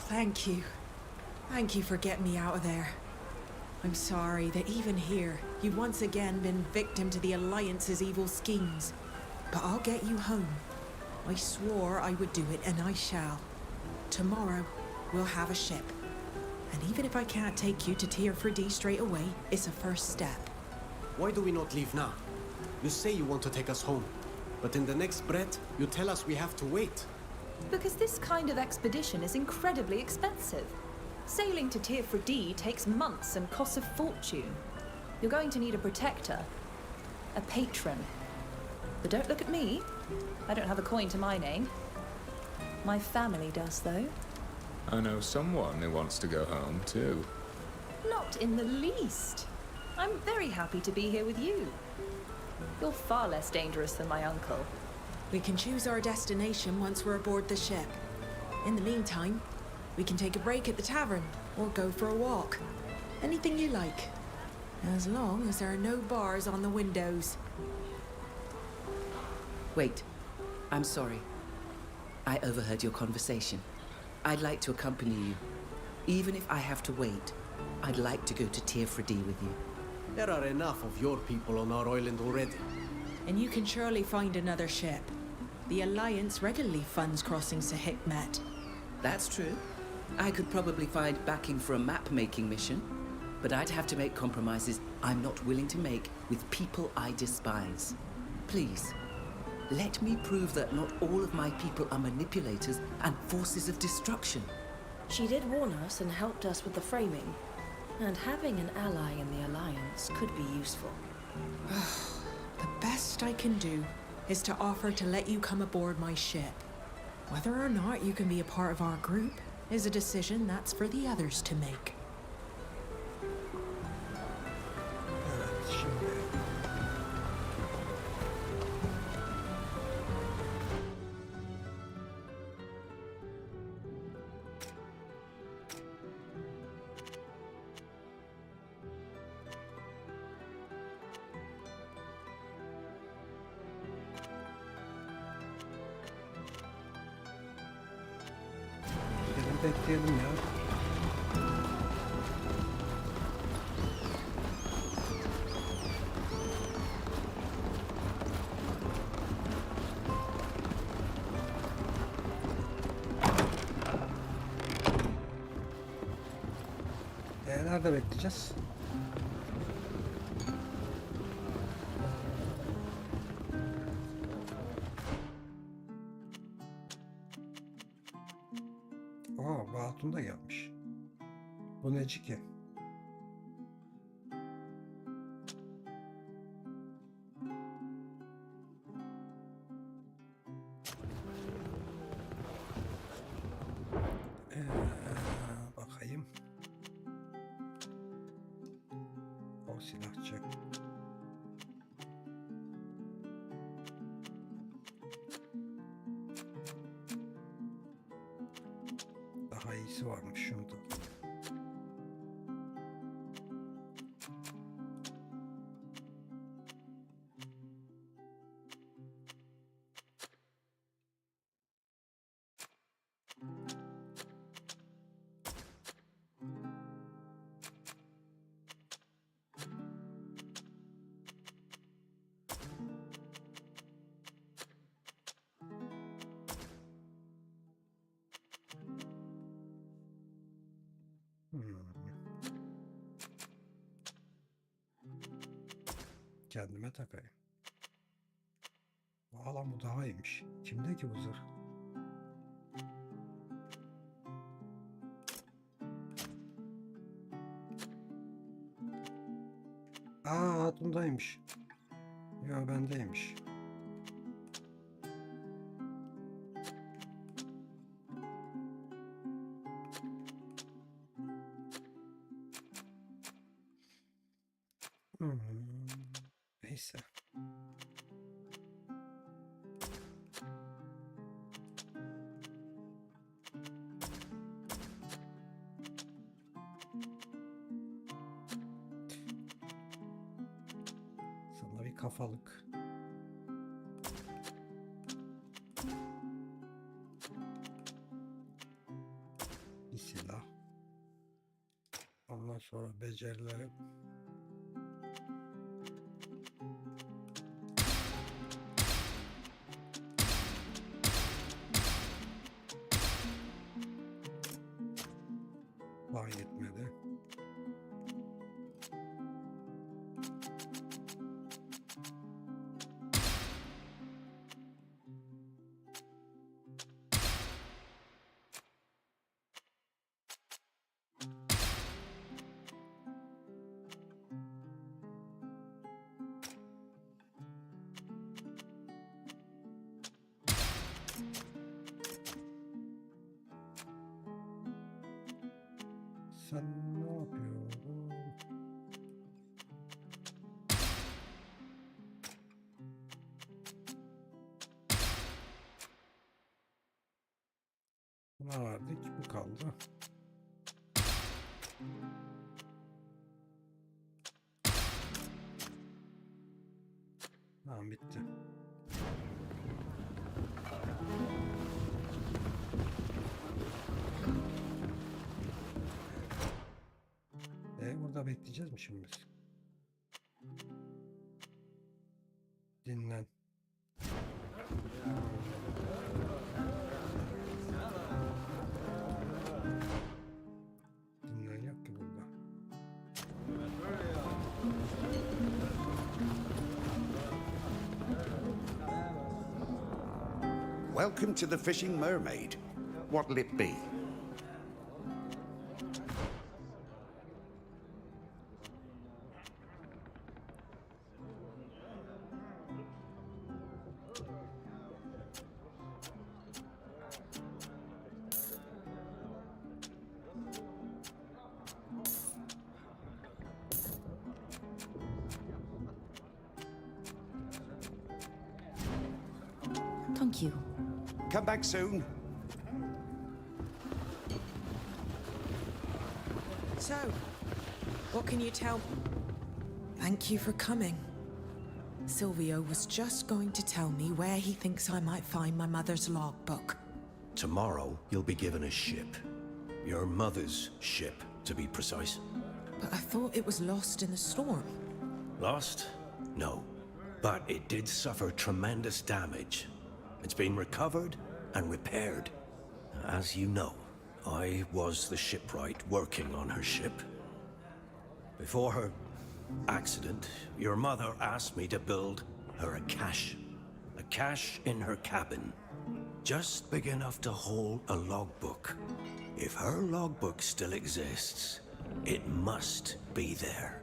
Thank you. Thank you for getting me out of there. I'm sorry that even here, you've once again been victim to the Alliance's evil schemes. But I'll get you home. I swore I would do it, and I shall. Tomorrow, we'll have a ship. And even if I can't take you to Tier 4D straight away, it's a first step. Why do we not leave now? You say you want to take us home, but in the next breath, you tell us we have to wait. Because this kind of expedition is incredibly expensive. Sailing to Tier 4D takes months and costs a fortune. You're going to need a protector, a patron. But don't look at me. I don't have a coin to my name. My family does, though. I know someone who wants to go home, too. Not in the least. I'm very happy to be here with you. You're far less dangerous than my uncle. We can choose our destination once we're aboard the ship. In the meantime, we can take a break at the tavern or go for a walk. Anything you like. As long as there are no bars on the windows. Wait, I'm sorry. I overheard your conversation. I'd like to accompany you. Even if I have to wait, I'd like to go to Tier 4D with you. There are enough of your people on our island already. And you can surely find another ship. The Alliance regularly funds crossings to Hikmet. That's true. I could probably find backing for a map-making mission, but I'd have to make compromises I'm not willing to make with people I despise. Please, let me prove that not all of my people are manipulators and forces of destruction. She did warn us and helped us with the framing. And having an ally in the Alliance could be useful. The best I can do is to offer to let you come aboard my ship. Whether or not you can be a part of our group is a decision that's for the others to make. Evet, şimdi gidelim bekleyelim ya. Nerede bekleyeceğiz? Hatun da gelmiş. Bu neci ki? Bakayım. O silahçı. Daha iyisi varmış şurada. Kendime takayım. Valla bu daha iyiymiş. Kimde ki bu zırh? Hatundaymış. Ya bendeymiş. Neyse. Sana bir kafalık. Bir sonra becerileri. Daha yetmedi. Sen ne yapıyorsun? Buna verdik, bu kaldı. Tamam, bitti. Burada bekleyeceğiz mi şimdi biz? Dinlen. Dinlen yok ki burada. Welcome to the Fishing Mermaid. What'll it be? Thank you. Come back soon. So, what can you tell? Thank you for coming. Silvio was just going to tell me where he thinks I might find my mother's logbook. Tomorrow, you'll be given a ship. Your mother's ship, to be precise. But I thought it was lost in the storm. Lost? No. But it did suffer tremendous damage. It's been recovered and repaired. As you know, I was the shipwright working on her ship. Before her accident, your mother asked me to build her a cache. A cache in her cabin. Just big enough to hold a logbook. If her logbook still exists, it must be there.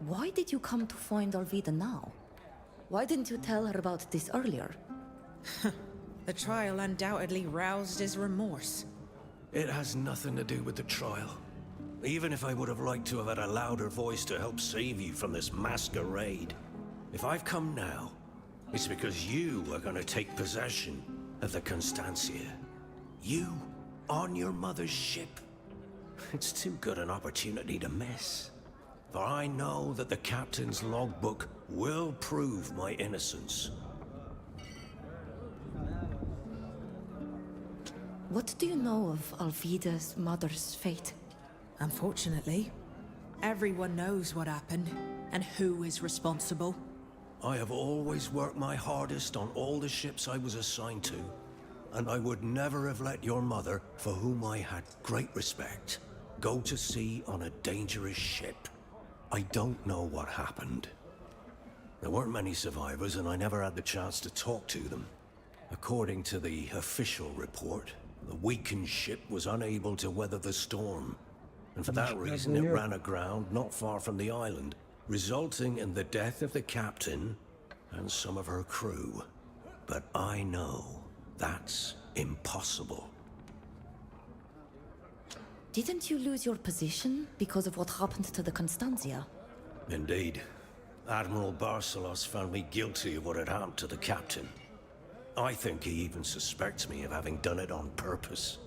Why did you come to find Alvida now? Why didn't you tell her about this earlier? The trial undoubtedly roused his remorse. It has nothing to do with the trial. Even if I would have liked to have had a louder voice to help save you from this masquerade. If I've come now, it's because you are going to take possession of the Constancia. You, on your mother's ship. It's too good an opportunity to miss. For I know that the captain's logbook will prove my innocence. What do you know of Alvida's mother's fate? Unfortunately, everyone knows what happened and who is responsible. I have always worked my hardest on all the ships I was assigned to, and I would never have let your mother, for whom I had great respect, go to sea on a dangerous ship. I don't know what happened. There weren't many survivors, and I never had the chance to talk to them. According to the official report, the weakened ship was unable to weather the storm, and for that reason it ran aground not far from the island, resulting in the death of the captain and some of her crew. But I know that's impossible. Didn't you lose your position because of what happened to the Constantia? Indeed. Admiral Barcelos found me guilty of what had happened to the captain. I think he even suspects me of having done it on purpose.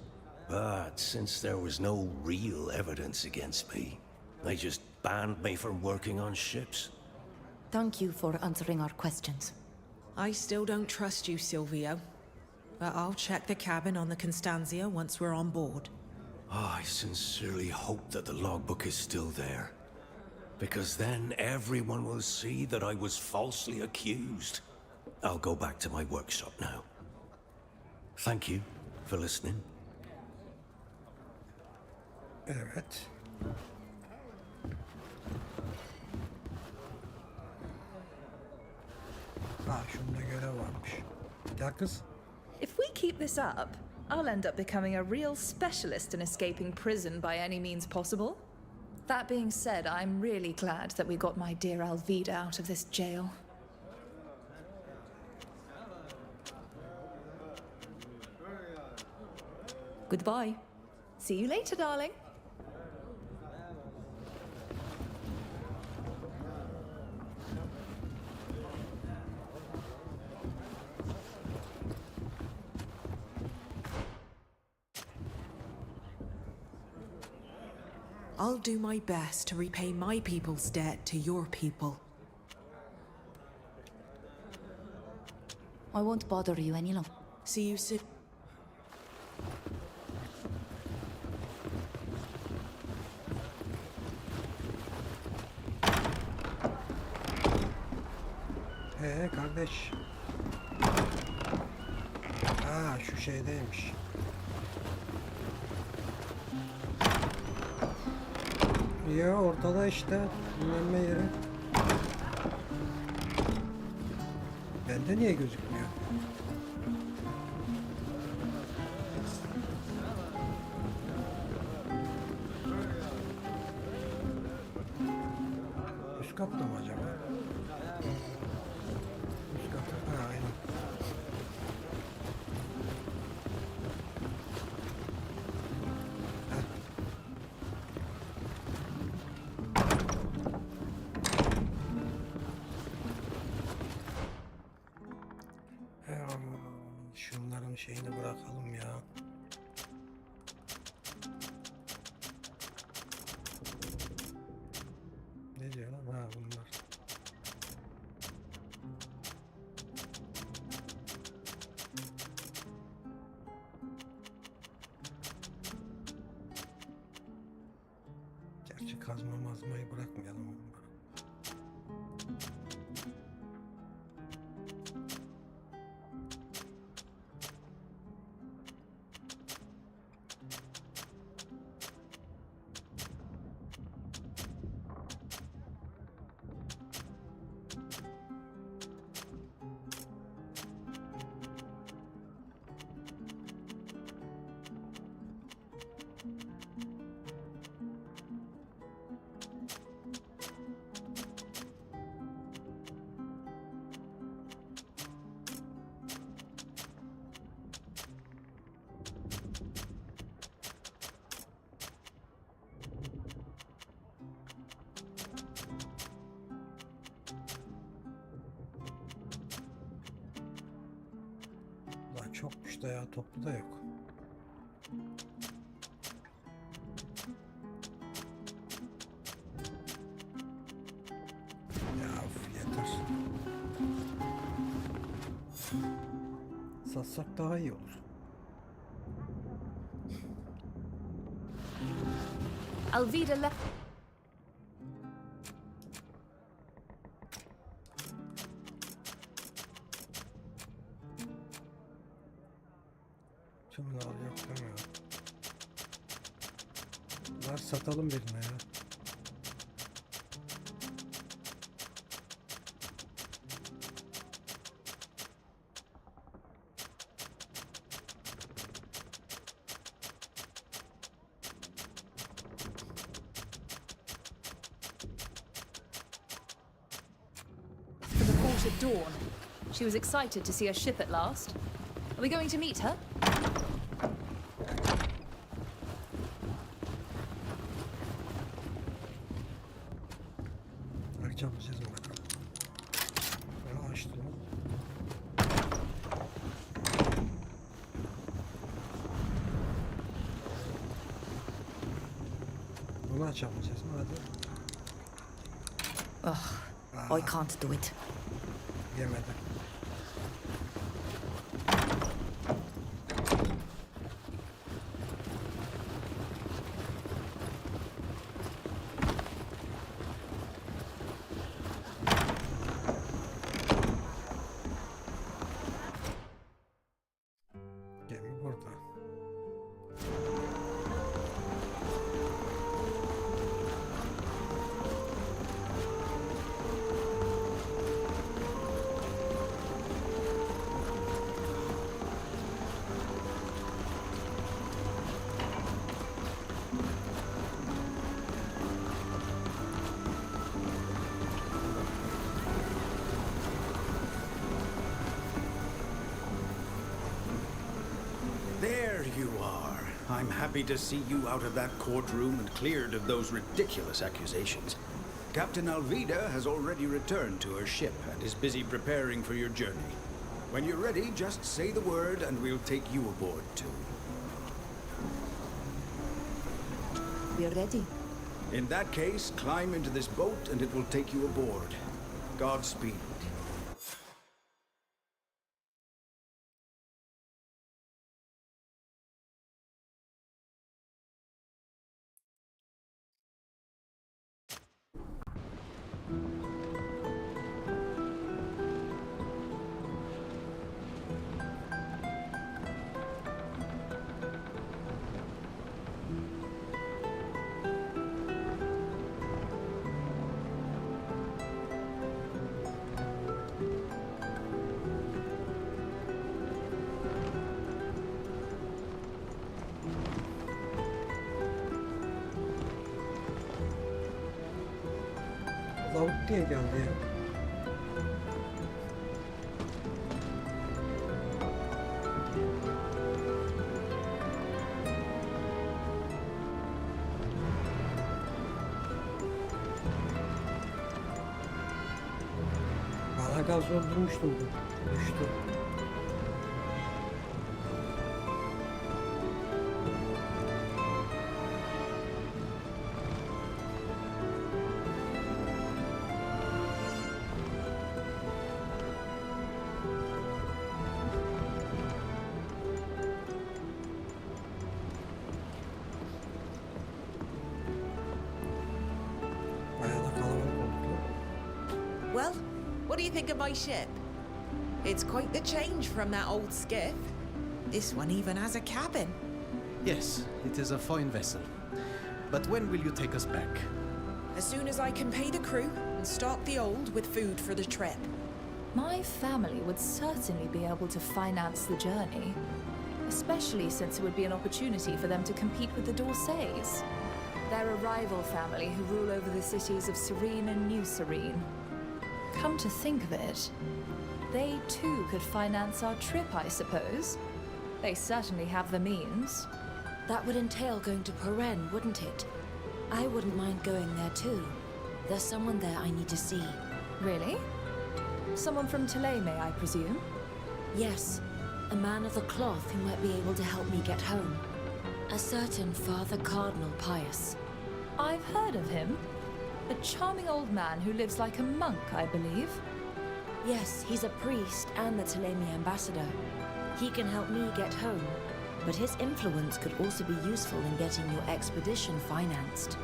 But since there was no real evidence against me, they just banned me from working on ships. Thank you for answering our questions. I still don't trust you, Silvio. but I'll check the cabin on the Constantia once we're on board. I sincerely hope that the logbook is still there. Because then everyone will see that I was falsely accused. I'll go back to my workshop now. Thank you for listening. Evet. Şunda görev varmış. Gel kız. If we keep this up, I'll end up becoming a real specialist in escaping prison by any means possible. That being said, I'm really glad that we got my dear Alvida out of this jail. Goodbye. See you later, darling. I'll do my best to repay my people's debt to your people. I won't bother you any longer. See you soon. Kardeş. Şu şeydeymiş. Ya ortada işte dinlenme yeri. Bende niye gözükmüyor? Üst katta mı acaba? Üst katta. Aynen. Şunların şeyini bırakalım ya. Ne diyor lan? Bunlar. Gerçi kazma mazmayı bırakmayalım onlara. Çokmuş da ya, toplu da yok. Ya yeter. Satsak daha iyi olur. Alvida left. Tümünü al, yok değil mi? Bunlar satalım birine ya. For the port at dawn. She was excited to see a ship at last. Are we going to meet her? Açamayacağız mı bakalım? Ya açtım. Bunu açamayacağız mı? Hadi. I can't do it. Yemedi. I'm happy to see you out of that courtroom and cleared of those ridiculous accusations. Captain Alvida has already returned to her ship and is busy preparing for your journey. When you're ready, just say the word and we'll take you aboard too. We're ready. In that case, climb into this boat and it will take you aboard. Godspeed. Lavuk diye geldi ya. Bana gaz öldürmüştüm bu. Düştü. Well, what do you think of my ship? It's quite the change from that old skiff. This one even has a cabin. Yes, it is a fine vessel. But when will you take us back? As soon as I can pay the crew and stock the old with food for the trip. My family would certainly be able to finance the journey, especially since it would be an opportunity for them to compete with the Dorsays. They're a rival family who rule over the cities of Serene and New Serene. Come to think of it, they too could finance our trip, I suppose. They certainly have the means. That would entail going to Peren, wouldn't it? I wouldn't mind going there too. There's someone there I need to see. Really? Someone from Teleme, I presume? Yes, a man of the cloth who might be able to help me get home. A certain Father Cardinal Pius. I've heard of him. A charming old man who lives like a monk, I believe. Yes, he's a priest and the Teleme ambassador. He can help me get home, but his influence could also be useful in getting your expedition financed.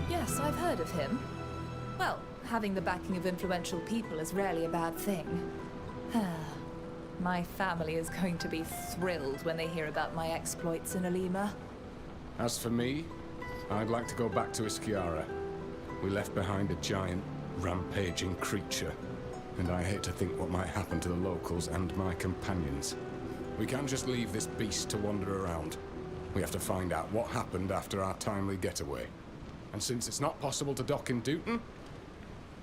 Yes, I've heard of him. Well, having the backing of influential people is rarely a bad thing. My family is going to be thrilled when they hear about my exploits in Alima. As for me, I'd like to go back to Iskiara. We left behind a giant, rampaging creature, and I hate to think what might happen to the locals and my companions. We can't just leave this beast to wander around. We have to find out what happened after our timely getaway. And since it's not possible to dock in Dooten,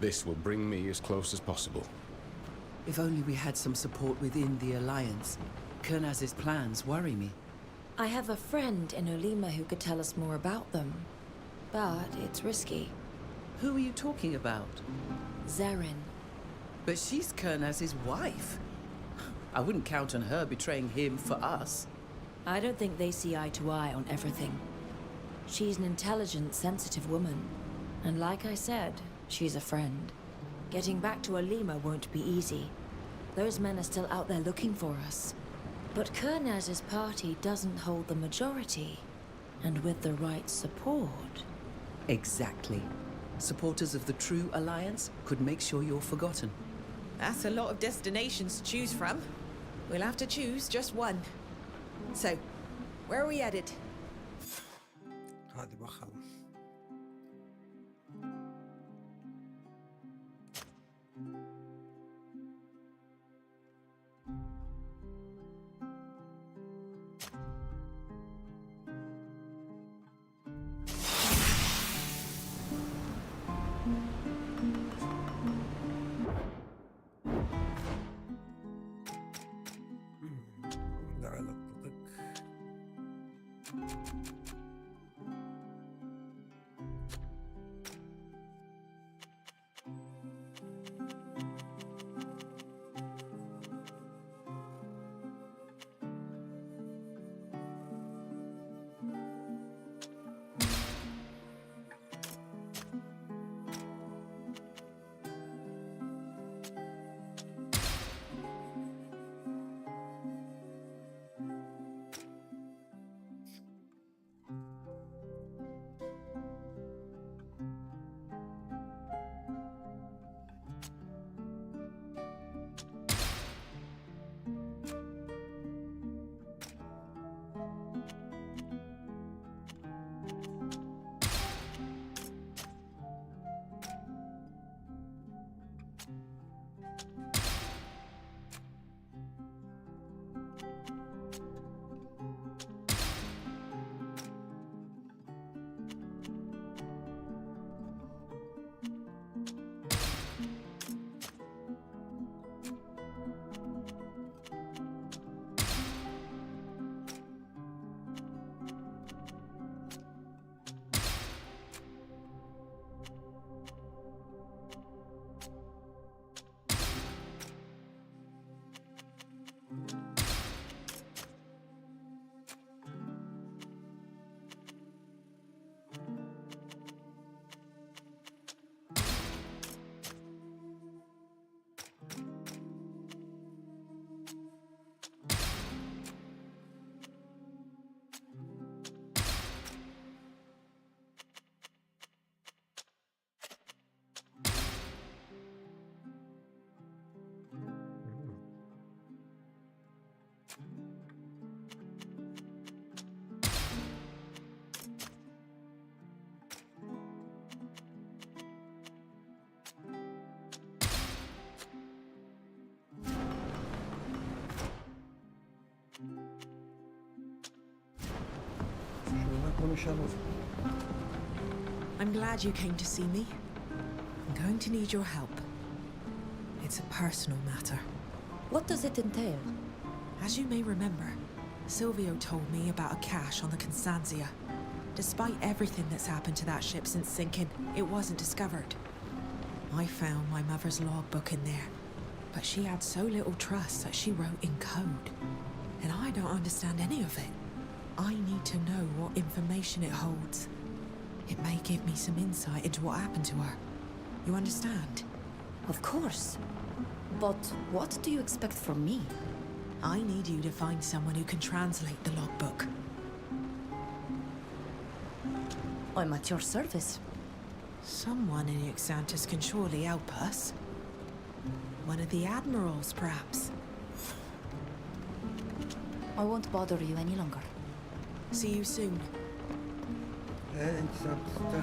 this will bring me as close as possible. If only we had some support within the Alliance. Kernaz's plans worry me. I have a friend in Olima who could tell us more about them, but it's risky. Who are you talking about? Zarin. But she's Kernaz's wife. I wouldn't count on her betraying him for us. I don't think they see eye to eye on everything. She's an intelligent, sensitive woman. And like I said, she's a friend. Getting back to Olima won't be easy. Those men are still out there looking for us. But Kernaz's party doesn't hold the majority. And with the right support... Exactly. Supporters of the true Alliance could make sure you're forgotten. That's a lot of destinations to choose from. We'll have to choose just one. So, where are we headed? Hadi bakalım. Level atladık. Konuşalım. I'm glad you came to see me. I'm going to need your help. It's a personal matter. What does it entail? As you may remember, Silvio told me about a cache on the Constantia. Despite everything that's happened to that ship since sinking, it wasn't discovered. I found my mother's logbook in there, but she had so little trust that she wrote in code. And I don't understand any of it. I need to know what information it holds. It may give me some insight into what happened to her. You understand? Of course. But what do you expect from me? I need you to find someone who can translate the logbook. I'm at your service. Someone in Xantus can surely help us. One of the admirals, perhaps. I won't bother you any longer. See you soon. Xantus'ta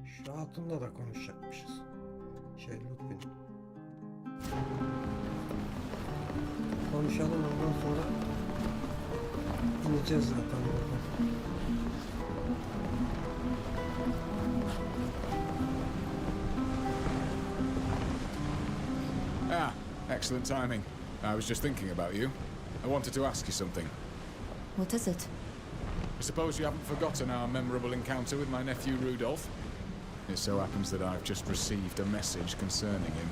şu hatunla da konuşacakmışız. Lütfen. Konuşalım, ondan sonra ineceğiz zaten oradan. Ah, excellent timing. I was just thinking about you. I wanted to ask you something. What is it? I suppose you haven't forgotten our memorable encounter with my nephew Rudolph? It so happens that I've just received a message concerning him.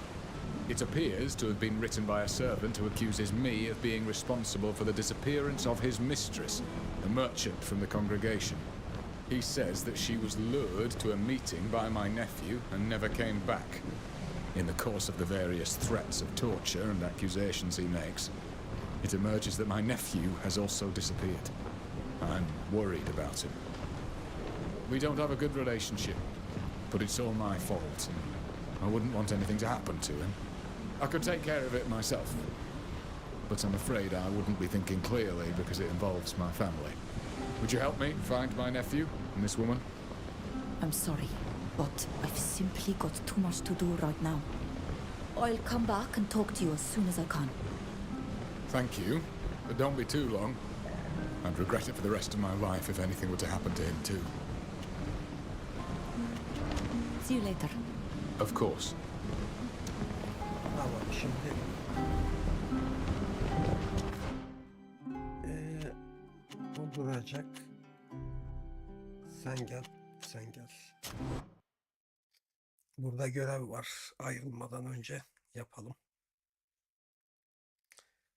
It appears to have been written by a servant who accuses me of being responsible for the disappearance of his mistress, a merchant from the congregation. He says that she was lured to a meeting by my nephew and never came back. In the course of the various threats of torture and accusations he makes, it emerges that my nephew has also disappeared. I'm worried about him. We don't have a good relationship, but it's all my fault. I wouldn't want anything to happen to him. I could take care of it myself, but I'm afraid I wouldn't be thinking clearly because it involves my family. Would you help me find my nephew and this woman? I'm sorry, but I've simply got too much to do right now. I'll come back and talk to you as soon as I can. Thank you, but don't be too long. I'd regret it for the rest of my life if anything were to happen to him too. See you later. Of course. Tamam, şimdi o duracak. Sen gel, sen gel. Burada görev var. Ayrılmadan önce yapalım.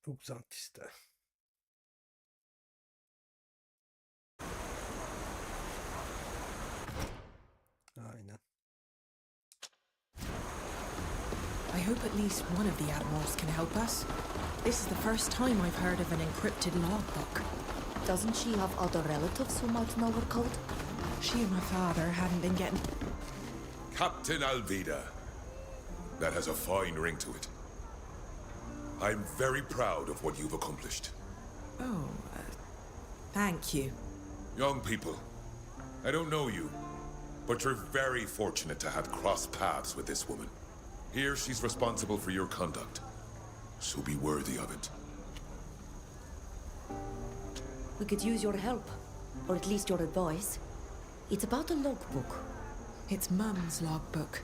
Xantus'ta. Aynen. I hope at least one of the admirals can help us. This is the first time I've heard of an encrypted logbook. Doesn't she have other relatives who might know her code? She and my father hadn't been getting... Captain Alvida. That has a fine ring to it. I'm very proud of what you've accomplished. Oh, thank you. Young people, I don't know you, but you're very fortunate to have crossed paths with this woman. Here she's responsible for your conduct, so be worthy of it. We could use your help, or at least your advice. It's about a logbook. It's Mum's logbook.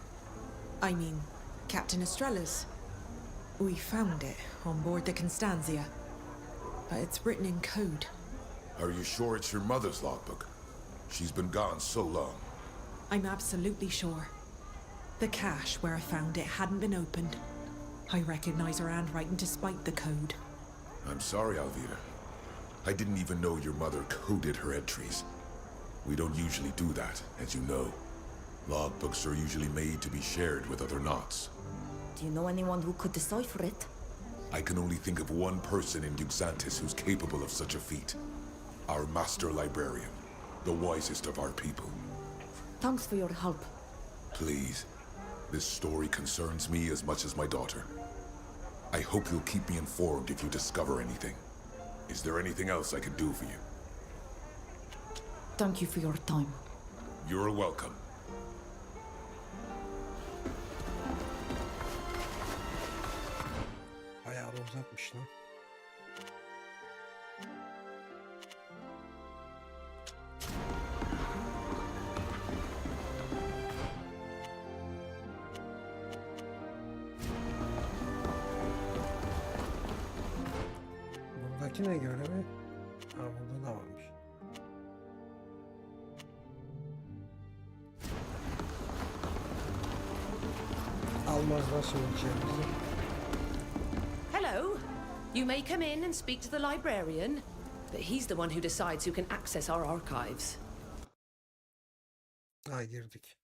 I mean, Captain Estrella's. We found it on board the Constantia, but it's written in code. Are you sure it's your mother's logbook? She's been gone so long. I'm absolutely sure. The cache where I found it hadn't been opened. I recognize her handwriting despite the code. I'm sorry, Alvida. I didn't even know your mother coded her entries. We don't usually do that, as you know. Logbooks are usually made to be shared with other knots. Do you know anyone who could decipher it? I can only think of one person in Xantus who's capable of such a feat. Our master librarian, the wisest of our people. Thanks for your help. Please, this story concerns me as much as my daughter. I hope you'll keep me informed if you discover anything. Is there anything else I can do for you? Thank you for your time. You're welcome. uzatmış lan. Buradaki ne görevi? Ha, burada da varmış. Almazlar şimdi içerimizi. Hello. You may come in and speak to the librarian, but he's the one who decides who can access our archives. Ha, girdik.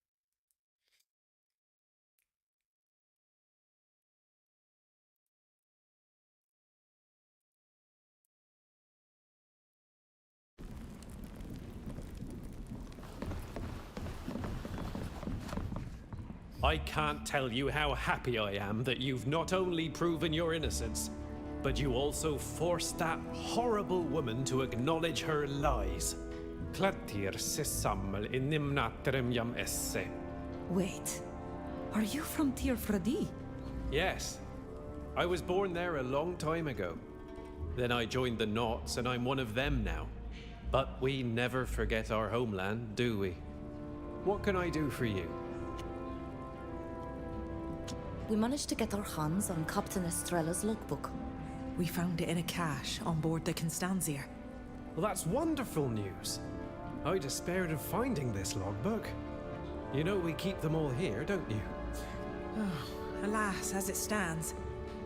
I can't tell you how happy I am that you've not only proven your innocence, but you also forced that horrible woman to acknowledge her lies. Wait, are you from TÜRKÇE? Yes. I was born there a long time ago. Then I joined the Knots and I'm one of them now. But we never forget our homeland, do we? What can I do for you? We managed to get our hands on Captain Estrella's logbook. We found it in a cache on board the Constantia. Well, that's wonderful news. I despaired of finding this logbook. You know we keep them all here, don't you? Oh, alas, as it stands,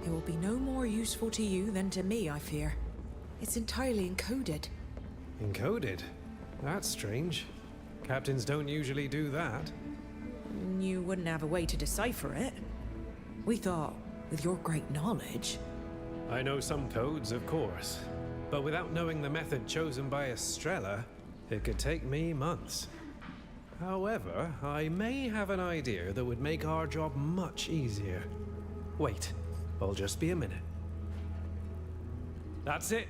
it will be no more useful to you than to me, I fear. It's entirely encoded. Encoded? That's strange. Captains don't usually do that. You wouldn't have a way to decipher it. We thought, with your great knowledge... I know some codes, of course. But without knowing the method chosen by Estrella, it could take me months. However, I may have an idea that would make our job much easier. Wait, I'll just be a minute. That's it.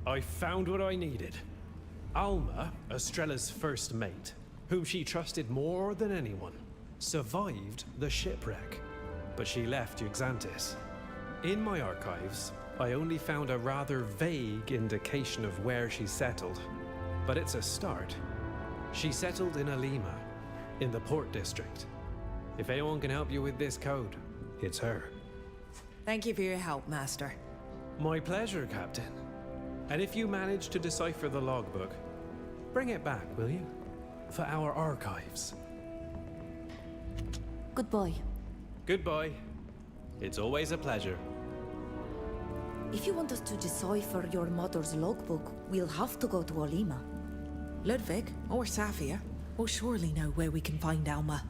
I found what I needed. Alma, Estrella's first mate, whom she trusted more than anyone, survived the shipwreck, but she left Yxantis. In my archives, I only found a rather vague indication of where she settled, but it's a start. She settled in Alima, in the port district. If anyone can help you with this code, it's her. Thank you for your help, Master. My pleasure, Captain. And if you manage to decipher the logbook, bring it back, will you? For our archives. Goodbye. Goodbye. It's always a pleasure. If you want us to decipher your mother's logbook, we'll have to go to Alima. Ludwig or Safia will surely know where we can find Alma.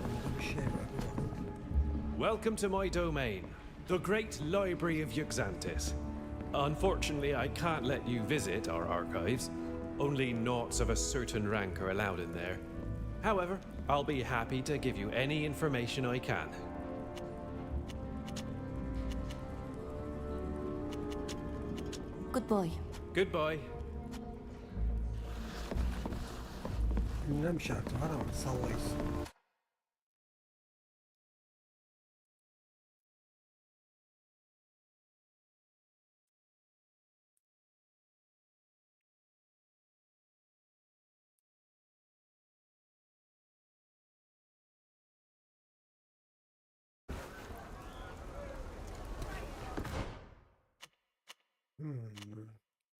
Burada bir şey var. Bir bakalım. Welcome to my domain, the Great Library of Yxantis. Unfortunately, I can't let you visit our archives. Only Knots of a certain rank are allowed in there. However, I'll be happy to give you any information I can. Goodbye. Goodbye. Ünlem şartı var ama sallayız.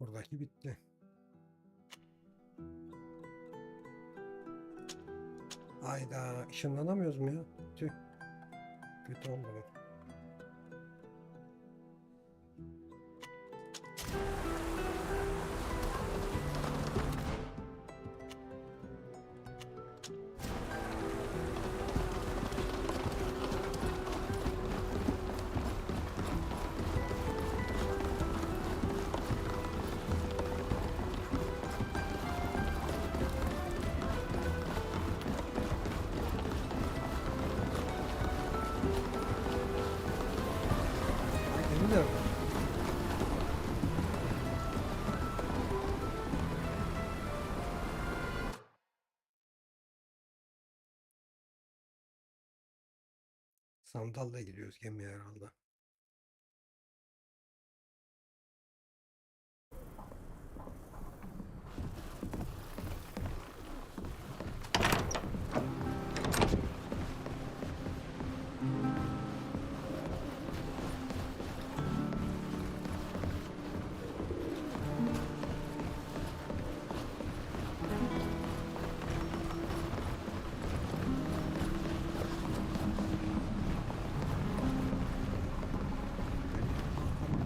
Buradaki bitti. Hayda, ışınlanamıyoruz mu ya? Tüh. Kötü oldu bu. Sandalla gidiyoruz gemiye herhalde.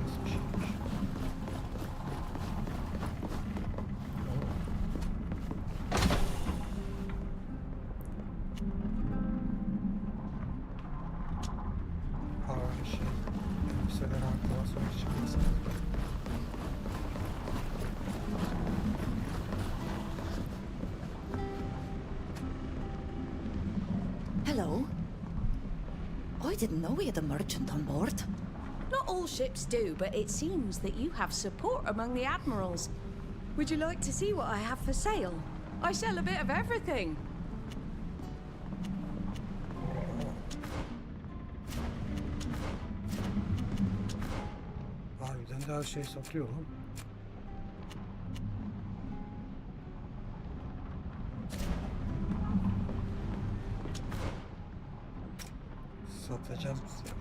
Nasıl bir şeymiş? Aa, şey, elbiseler aklıma sonra çıkmasın. Hello. I didn't know we had a merchant on board. Not all ships do, but it seems that you have support among the admirals. Would you like to see what I have for sale? I sell a bit of everything. Harbiden de her şey satıyor lan. Satacağım yalnız.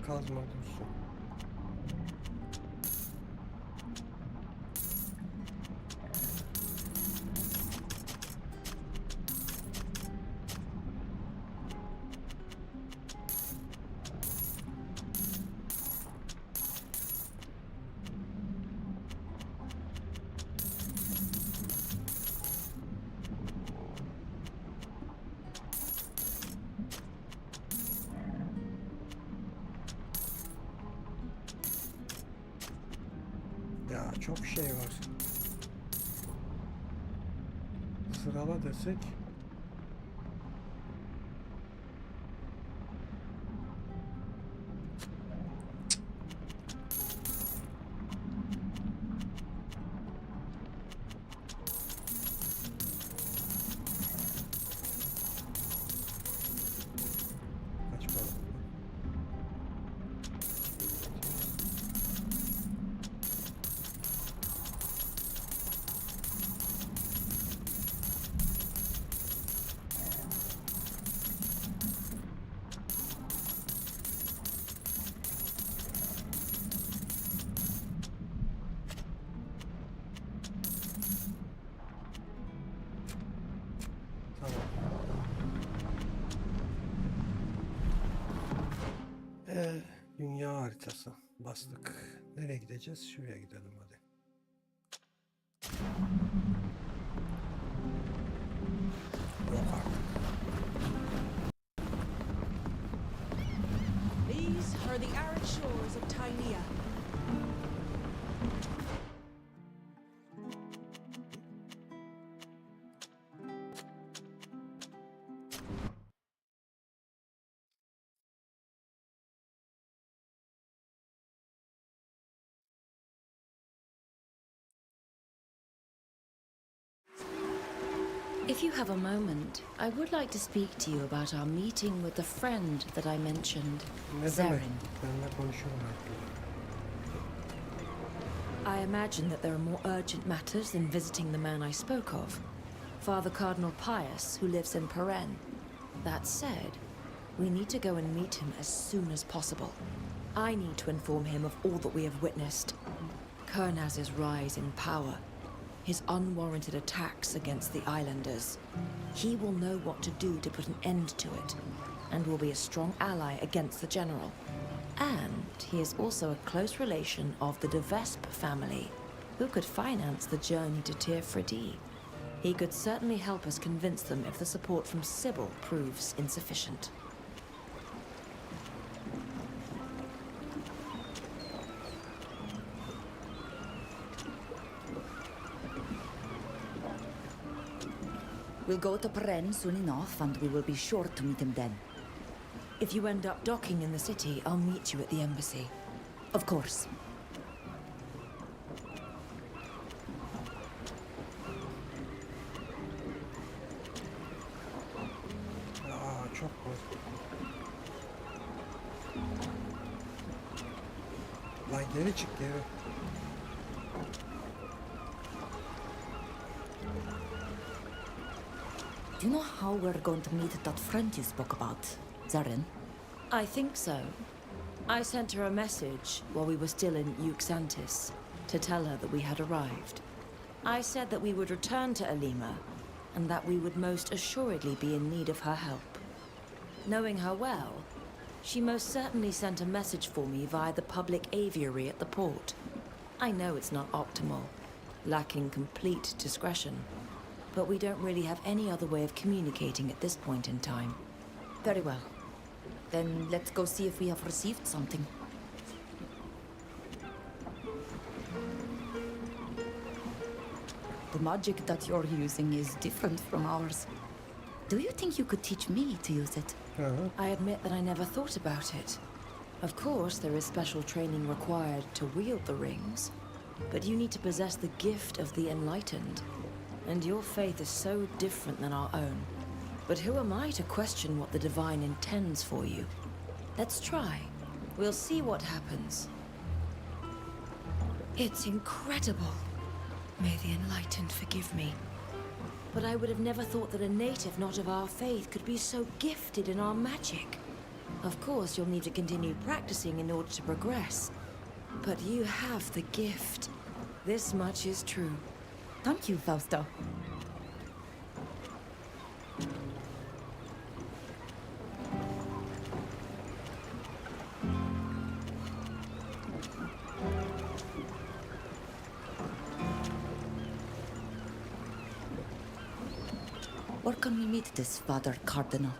Kazma dursun. Ya çok şey var. Sırala desek. Kaç para oldu? Tamam. Dünya haritası. Bastık. Nereye gideceğiz? Şuraya gidelim hadi. Yok artık. These are the arid shores of Tynea. If you have a moment, I would like to speak to you about our meeting with the friend that I mentioned, Ne demek? Zarin. Benimle konuşuyorlar diyor. I imagine that there are more urgent matters than visiting the man I spoke of, Father Cardinal Pius, who lives in Peren. That said, we need to go and meet him as soon as possible. I need to inform him of all that we have witnessed. Kernaz's rise in power, his unwarranted attacks against the islanders. He will know what to do to put an end to it, and will be a strong ally against the general. And he is also a close relation of the de Vespe family, who could finance the journey to Tir-Fredi. He could certainly help us convince them if the support from Sybil proves insufficient. We'll go to Peren soon enough, and we will be sure to meet him then. If you end up docking in the city, I'll meet you at the embassy. Of course. çok var. Lan geri çık geri. Do you know how we're going to meet that friend you spoke about, Zarin? I think so. I sent her a message while we were still in Euxantis to tell her that we had arrived. I said that we would return to Alima and that we would most assuredly be in need of her help. Knowing her well, she most certainly sent a message for me via the public aviary at the port. I know it's not optimal, lacking complete discretion, but we don't really have any other way of communicating at this point in time. Very well. Then let's go see if we have received something. The magic that you're using is different from ours. Do you think you could teach me to use it? I admit that I never thought about it. Of course, there is special training required to wield the rings, but you need to possess the gift of the enlightened. And your faith is so different than our own. But who am I to question what the divine intends for you? Let's try. We'll see what happens. It's incredible. May the enlightened forgive me. But I would have never thought that a native not of our faith could be so gifted in our magic. Of course, you'll need to continue practicing in order to progress. But you have the gift. This much is true. Thank you, Fausta. Where can we meet this Father Cardinal?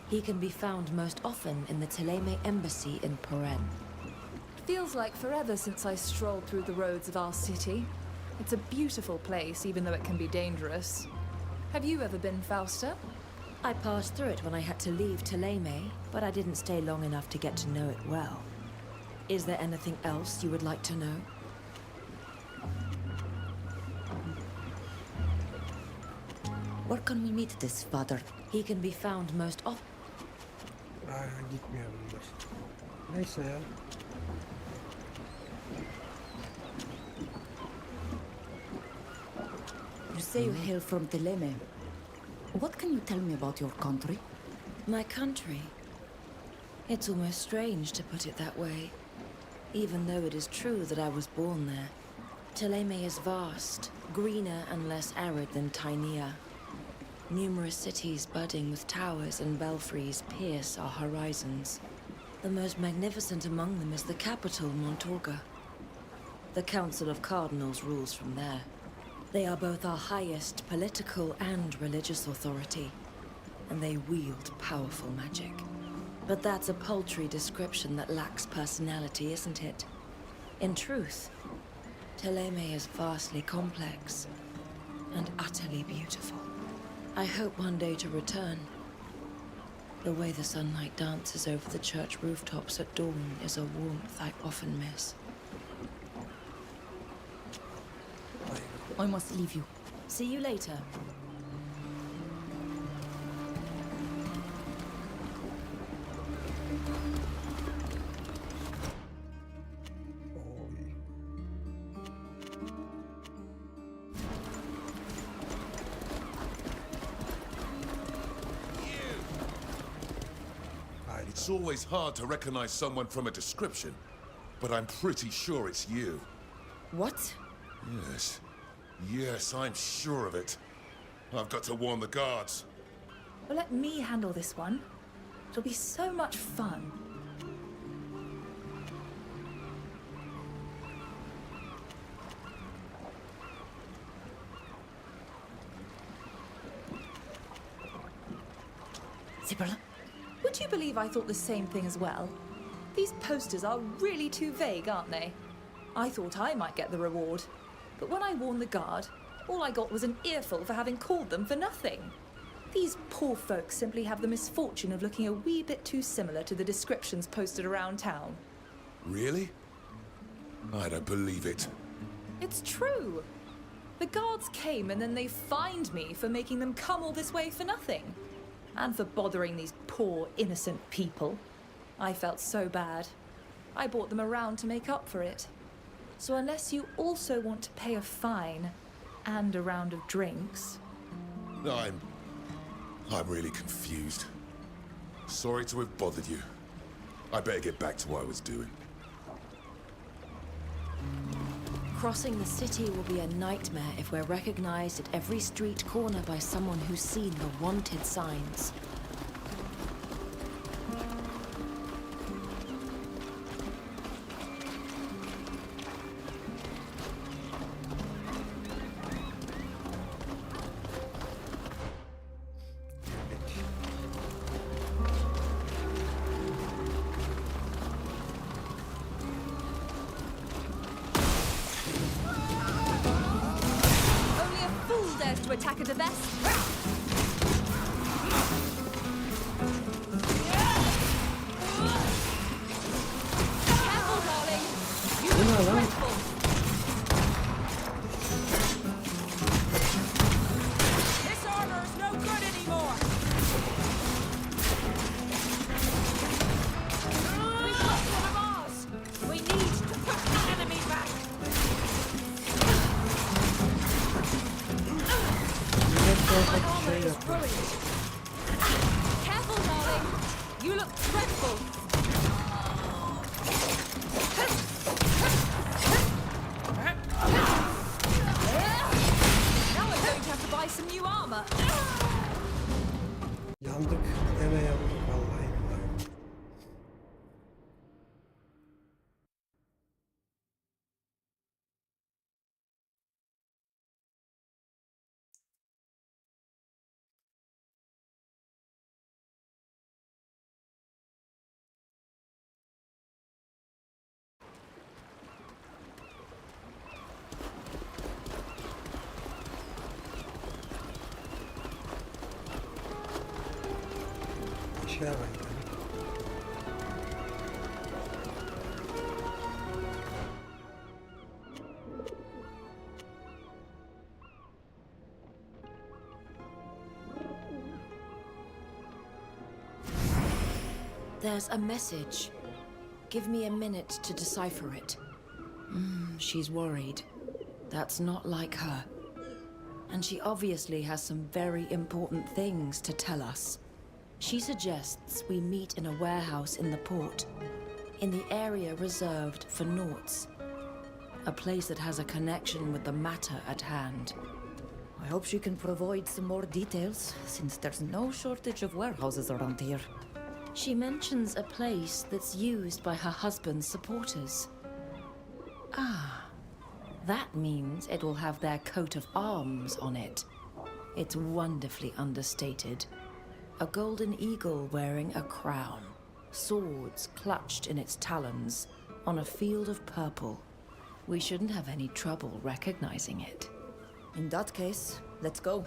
He can be found most often in the Teleme Embassy in Peren. Feels like forever since I strolled through the roads of our city. It's a beautiful place, even though it can be dangerous. Have you ever been, Fausta? I passed through it when I had to leave Teleme, but I didn't stay long enough to get to know it well. Is there anything else you would like to know? Where can we meet this Father? He can be found most often. Gitmiyor bunlar. Neyse ya. You say you hail from Teleme. What can you tell me about your country? My country? It's almost strange to put it that way, even though it is true that I was born there. Teleme is vast, greener and less arid than Tainea. Numerous cities budding with towers and belfries pierce our horizons. The most magnificent among them is the capital, Montorga. The Council of Cardinals rules from there. They are both our highest political and religious authority, and they wield powerful magic. But that's a paltry description that lacks personality, isn't it? In truth, Teleme is vastly complex and utterly beautiful. I hope one day to return. The way the sunlight dances over the church rooftops at dawn is a warmth I often miss. I must leave you. See you later. It's always hard to recognize someone from a description, but I'm pretty sure it's you. What? Yes. Yes, I'm sure of it. I've got to warn the guards. Well, let me handle this one. It'll be so much fun. Sibylla? Would you believe I thought the same thing as well? These posters are really too vague, aren't they? I thought I might get the reward, but when I warned the guard, all I got was an earful for having called them for nothing. These poor folks simply have the misfortune of looking a wee bit too similar to the descriptions posted around town. Really? I don't believe it. It's true. The guards came and then they fined me for making them come all this way for nothing. And for bothering these poor, innocent people. I felt so bad. I brought them around to make up for it. So unless you also want to pay a fine and a round of drinks... I'm really confused. Sorry to have bothered you. I better get back to what I was doing. Crossing the city will be a nightmare if we're recognized at every street corner by someone who's seen the wanted signs. To attack at the best. Careful, darling. You look dreadful. This armor is no good anymore. We've got one of ours. We need to put the enemy back. My armor is ruined. Careful, darling. You look dreadful. Now I'm going to have to buy some new armor. Yandık. Gene yandık vallahi billahi. Aşağı bak. There's a message. Give me a minute to decipher it. She's worried. That's not like her. And she obviously has some very important things to tell us. She suggests we meet in a warehouse in the port, in the area reserved for Naughts. A place that has a connection with the matter at hand. I hope she can provide some more details, since there's no shortage of warehouses around here. She mentions a place that's used by her husband's supporters. Ah, that means it will have their coat of arms on it. It's wonderfully understated. A golden eagle wearing a crown, swords clutched in its talons, on a field of purple. We shouldn't have any trouble recognizing it. In that case, let's go.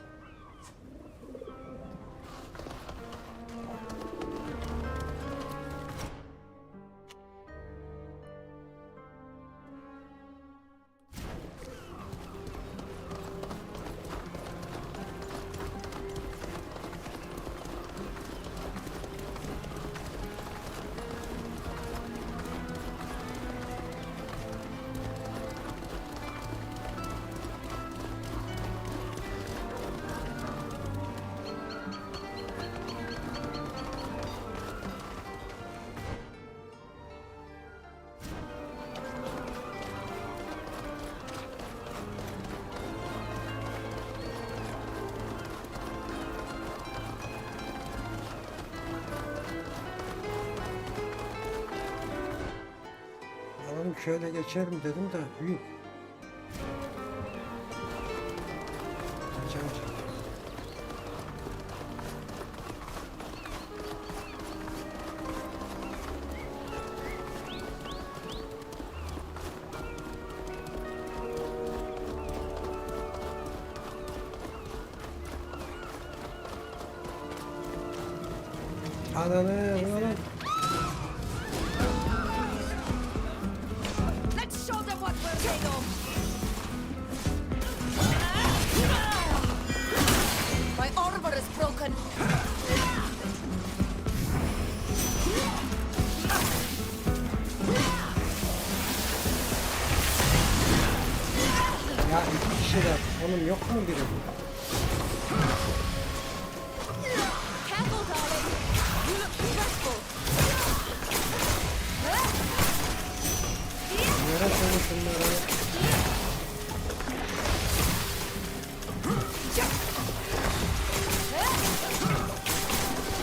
Alalım şöyle geçerim dedim de büyük. Geçelim. Ananı ananı. Let's show them what we're made of. My armor is broken. Oğlum yok mu biri? Careful, darling. You look stressful. Nere seni şunları?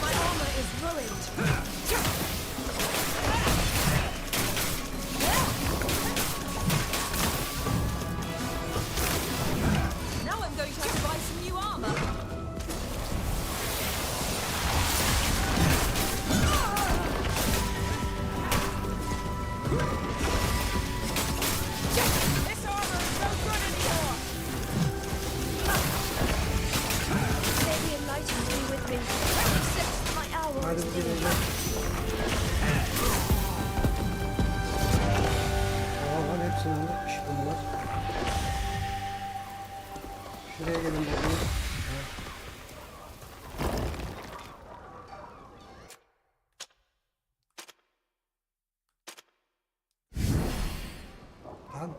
My armor is ruined. Now I'm going to have to buy some new armor. This armor is no good anymore. May the enlightened be with me. Except my hour Hadi is bir near. gidelim. Lan hepsini almış bunlar. Şuraya gelin bakayım. Lan.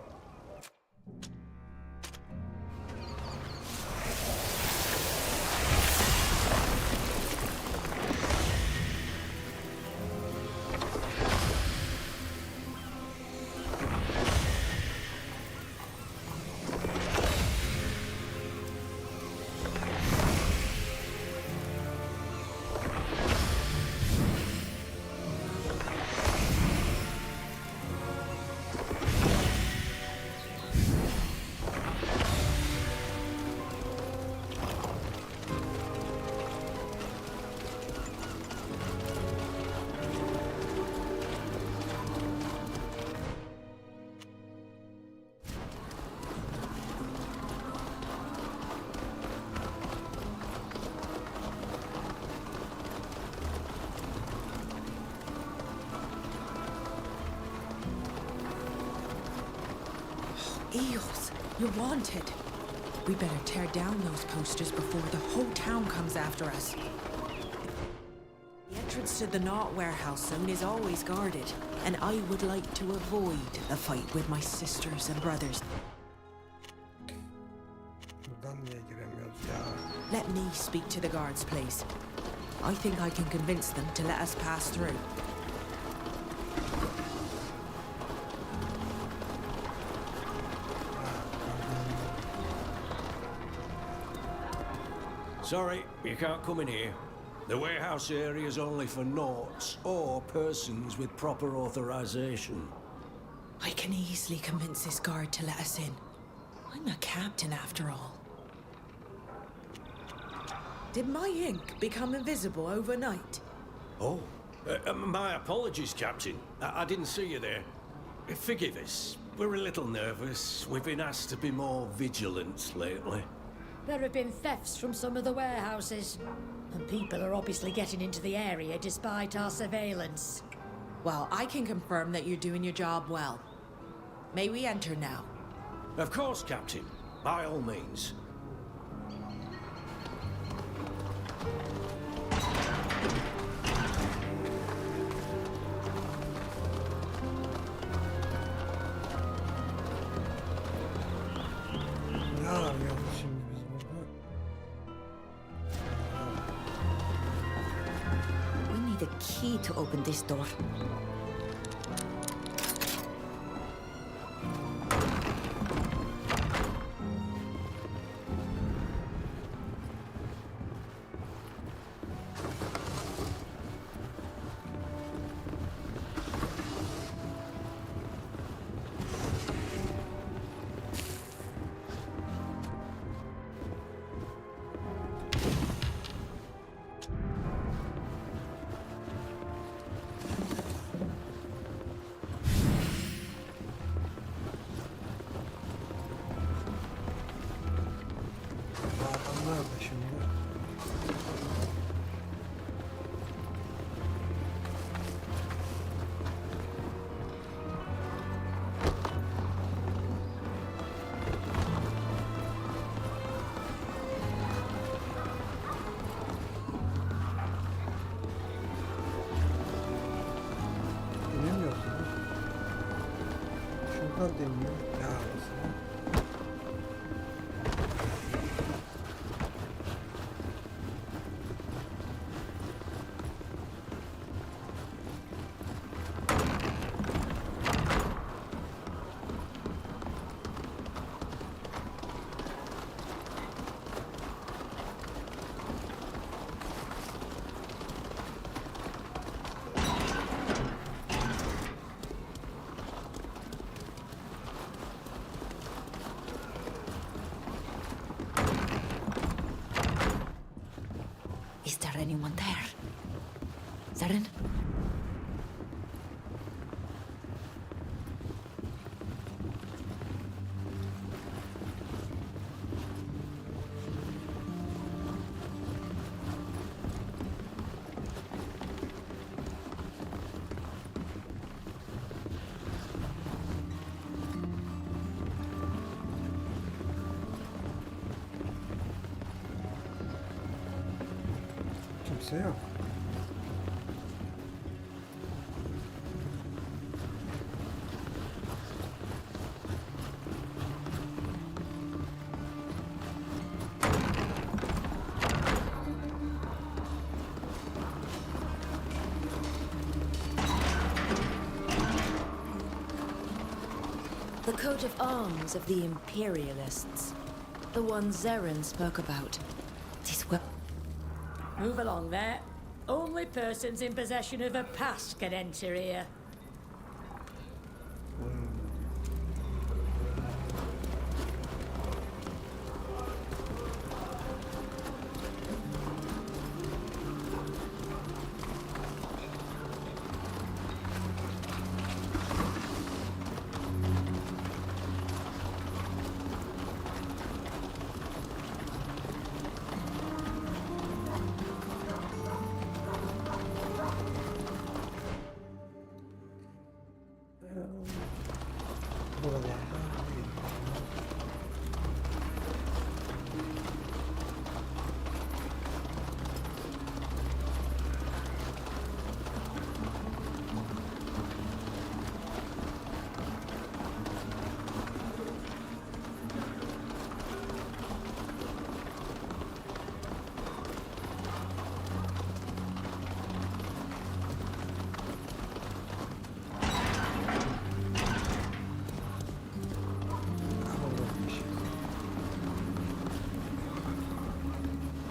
Eels, you're wanted. We better tear down those posters before the whole town comes after us. The entrance to the Knot warehouse zone is always guarded, and I would like to avoid a fight with my sisters and brothers. Buradan niye giremiyoruz ya? Let me speak to the guards, please. I think I can convince them to let us pass through. Sorry, you can't come in here. The warehouse area is only for naughts or persons with proper authorization. I can easily convince this guard to let us in. I'm a captain after all. Did my ink become invisible overnight? Oh, my apologies, Captain. I didn't see you there. Forgive us. We're a little nervous. We've been asked to be more vigilant lately. There have been thefts from some of the warehouses, and people are obviously getting into the area despite our surveillance. Well, I can confirm that you're doing your job well. May we enter now? Of course, Captain. By all means. Ne arıyoruz şimdi biz burada? We need a key to open this door. Adam nerede şimdi? Dinlemiyorsun. Şuradan dinliyor. Ya aslında. Is there anyone there? Zeren? Kimse yok. The coat of arms of the Imperialists. The one Zeren spoke about. This will... Move along there. Only persons in possession of a pass can enter here.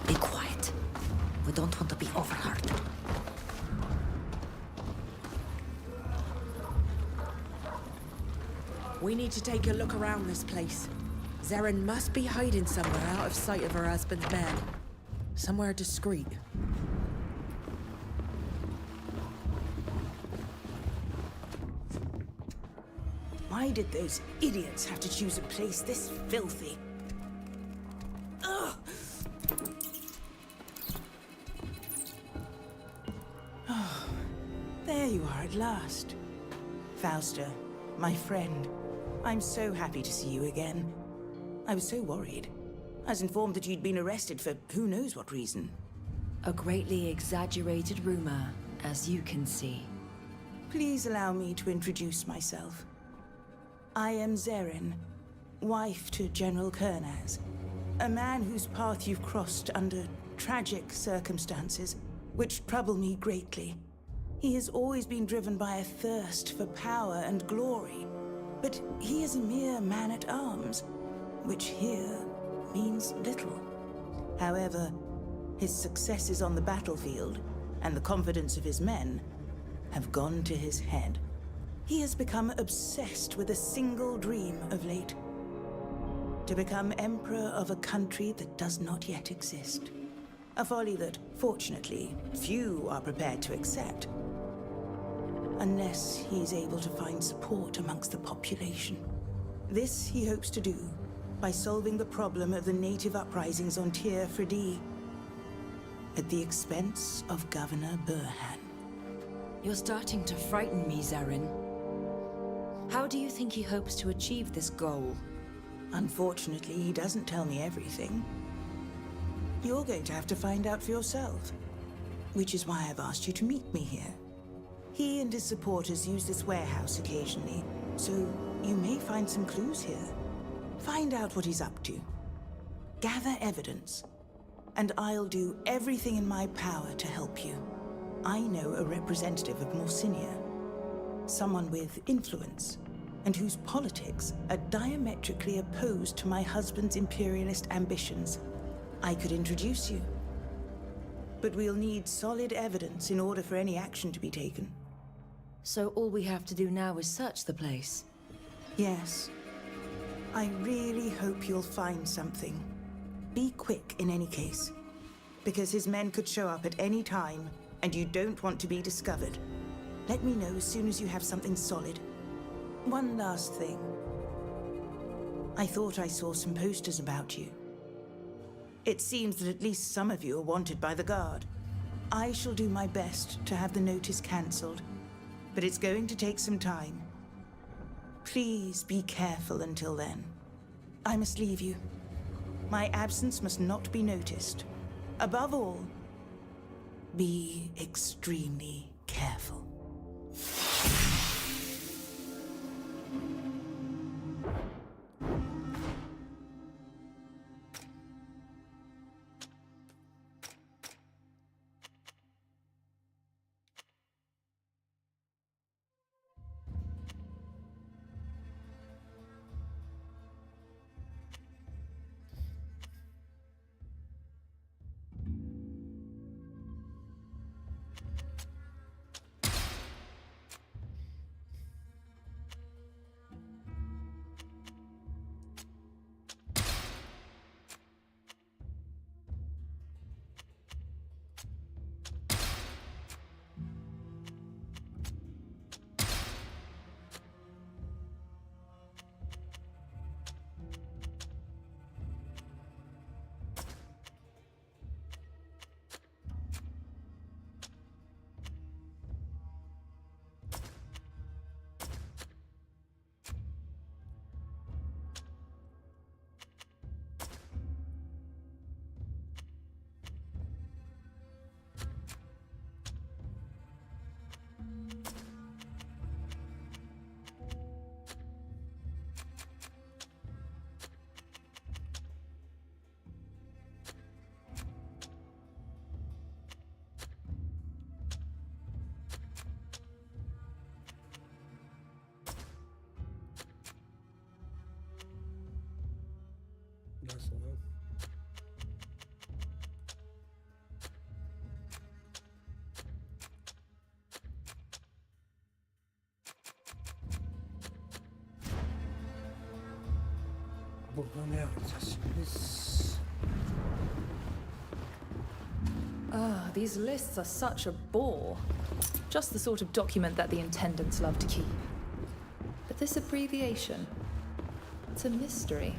Be quiet. We don't want to be overheard. We need to take a look around this place. Zeren must be hiding somewhere out of sight of her husband's men. Somewhere discreet. Why did those idiots have to choose a place this filthy? Ugh. Oh, there you are at last. Fausta, my friend. I'm so happy to see you again. I was so worried. I was informed that you'd been arrested for who knows what reason. A greatly exaggerated rumor, as you can see. Please allow me to introduce myself. I am Zeren, wife to General Kernaz, a man whose path you've crossed under tragic circumstances, which trouble me greatly. He has always been driven by a thirst for power and glory, but he is a mere man-at-arms, which here means little. However, his successes on the battlefield and the confidence of his men have gone to his head. He has become obsessed with a single dream of late: to become emperor of a country that does not yet exist. A folly that, fortunately, few are prepared to accept, unless he is able to find support amongst the population. This he hopes to do by solving the problem of the native uprisings on Tyr Fredi, at the expense of Governor Burhan. You're starting to frighten me, Zeren. How do you think he hopes to achieve this goal? Unfortunately, he doesn't tell me everything. You're going to have to find out for yourself, which is why I've asked you to meet me here. He and his supporters use this warehouse occasionally, so you may find some clues here. Find out what he's up to. Gather evidence, and I'll do everything in my power to help you. I know a representative of Morsinia, someone with influence, and whose politics are diametrically opposed to my husband's imperialist ambitions. I could introduce you, but we'll need solid evidence in order for any action to be taken. So all we have to do now is search the place? Yes. I really hope you'll find something. Be quick in any case. because his men could show up at any time, and you don't want to be discovered. Let me know as soon as you have something solid. One last thing. I thought I saw some posters about you. It seems that at least some of you are wanted by the guard. I shall do my best to have the notice cancelled, but it's going to take some time. Please be careful until then. I must leave you. My absence must not be noticed. Above all, be extremely careful. Nasıl lan? Burada ne yapacağız biz? These lists are such a bore. Just the sort of document that the intendants love to keep. But this abbreviation, it's a mystery.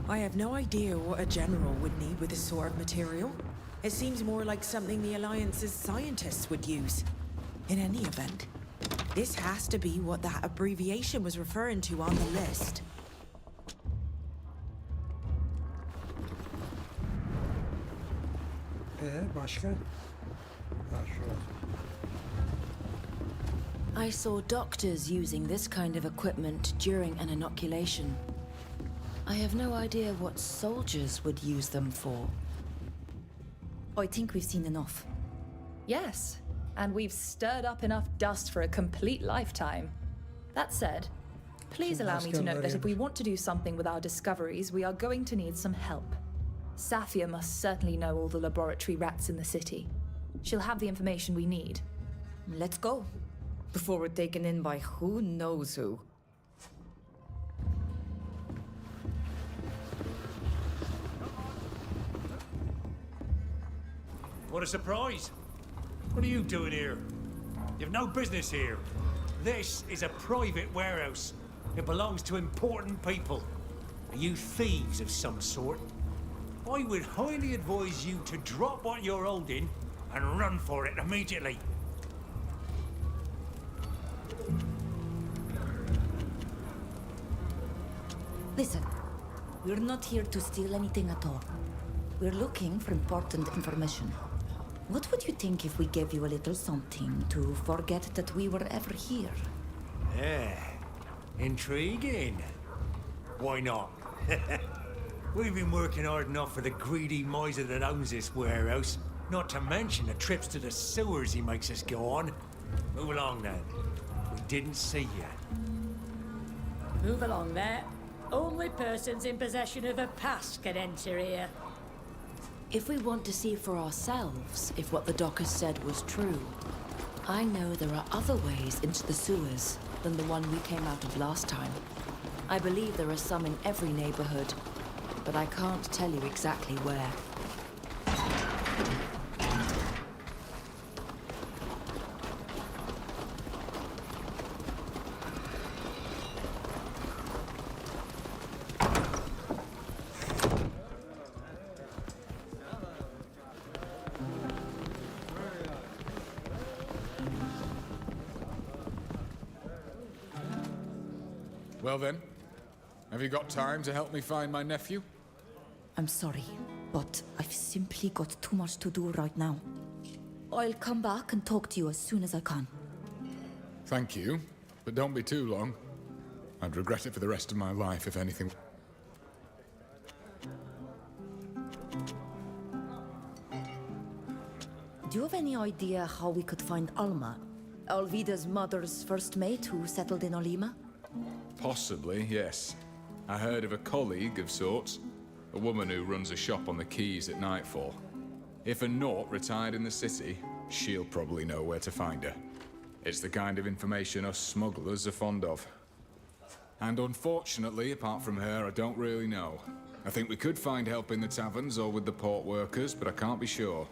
I have no idea what a general would need with this sort of material. It seems more like something the Alliance's scientists would use. In any event, this has to be what that abbreviation was referring to on the list. Başka? Ha, şurası. I saw doctors using this kind of equipment during an inoculation. I have no idea what soldiers would use them for. I think we've seen enough. Yes, and we've stirred up enough dust for a complete lifetime. That said, please allow me to note that if we want to do something with our discoveries, we are going to need some help. Safia must certainly know all the laboratory rats in the city. She'll have the information we need. Let's go. Before we're taken in by who knows who. What a surprise! What are you doing here? You've no business here. This is a private warehouse. It belongs to important people. Are you thieves of some sort? I would highly advise you to drop what you're holding and run for it immediately. Listen, we're not here to steal anything at all. We're looking for important information. What would you think if we gave you a little something to forget that we were ever here? Yeah, intriguing. Why not? We've been working hard enough for the greedy miser that owns this warehouse, not to mention the trips to the sewers he makes us go on. Move along then. We didn't see you. Move along there. Only persons in possession of a pass can enter here. If we want to see for ourselves if what the docker said was true, I know there are other ways into the sewers than the one we came out of last time. I believe there are some in every neighborhood, but I can't tell you exactly where. Well then, have you got time to help me find my nephew? I'm sorry, but I've simply got too much to do right now. I'll come back and talk to you as soon as I can. Thank you, but don't be too long. I'd regret it for the rest of my life if anything... Do you have any idea how we could find Alma? Alvida's mother's first mate who settled in Olima? Possibly, yes. I heard of a colleague of sorts. A woman who runs a shop on the quays at nightfall. If a Naut retired in the city, she'll probably know where to find her. It's the kind of information us smugglers are fond of. And unfortunately, apart from her, I don't really know. I think we could find help in the taverns or with the port workers, but I can't be sure.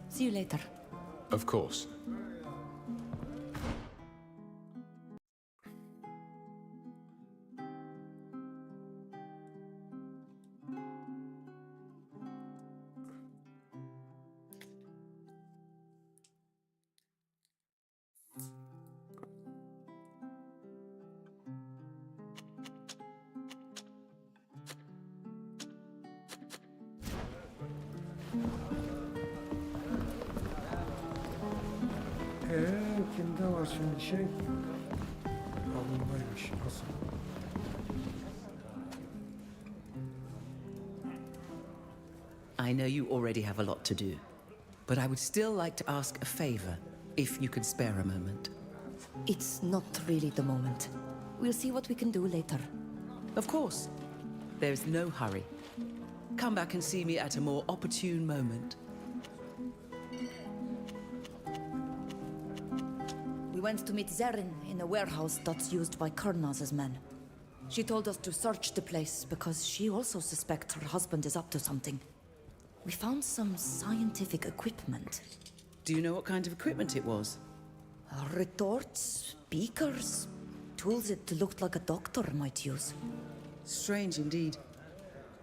See you later. Of course. Kimde var şimdi şey? Alındaymış. Nasıl? I know you already have a lot to do, but I would still like to ask a favor, if you could spare a moment. It's not really the moment. We'll see what we can do later. Of course. There's no hurry. Come back and see me at a more opportune moment. We went to meet Zerin in a warehouse that's used by Kurnaz's men. She told us to search the place because she also suspects her husband is up to something. We found some scientific equipment. Do you know what kind of equipment it was? Retorts, beakers, tools it looked like a doctor might use. Strange indeed.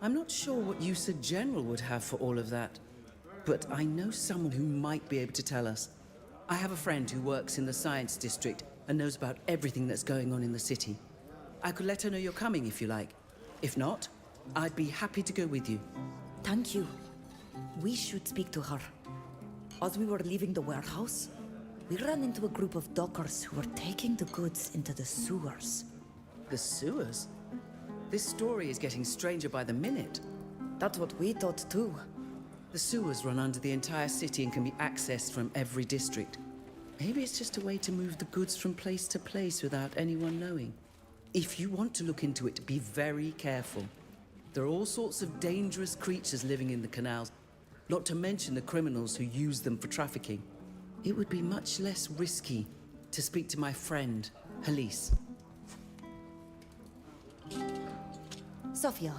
I'm not sure what use a general would have for all of that, but I know someone who might be able to tell us. I have a friend who works in the science district and knows about everything that's going on in the city. I could let her know you're coming if you like. If not, I'd be happy to go with you. Thank you. We should speak to her. As we were leaving the warehouse, we ran into a group of dockers who were taking the goods into the sewers. The sewers? This story is getting stranger by the minute. That's what we thought too. The sewers run under the entire city and can be accessed from every district. Maybe it's just a way to move the goods from place to place without anyone knowing. If you want to look into it, be very careful. There are all sorts of dangerous creatures living in the canals, not to mention the criminals who use them for trafficking. It would be much less risky to speak to my friend, Halise. Sofia,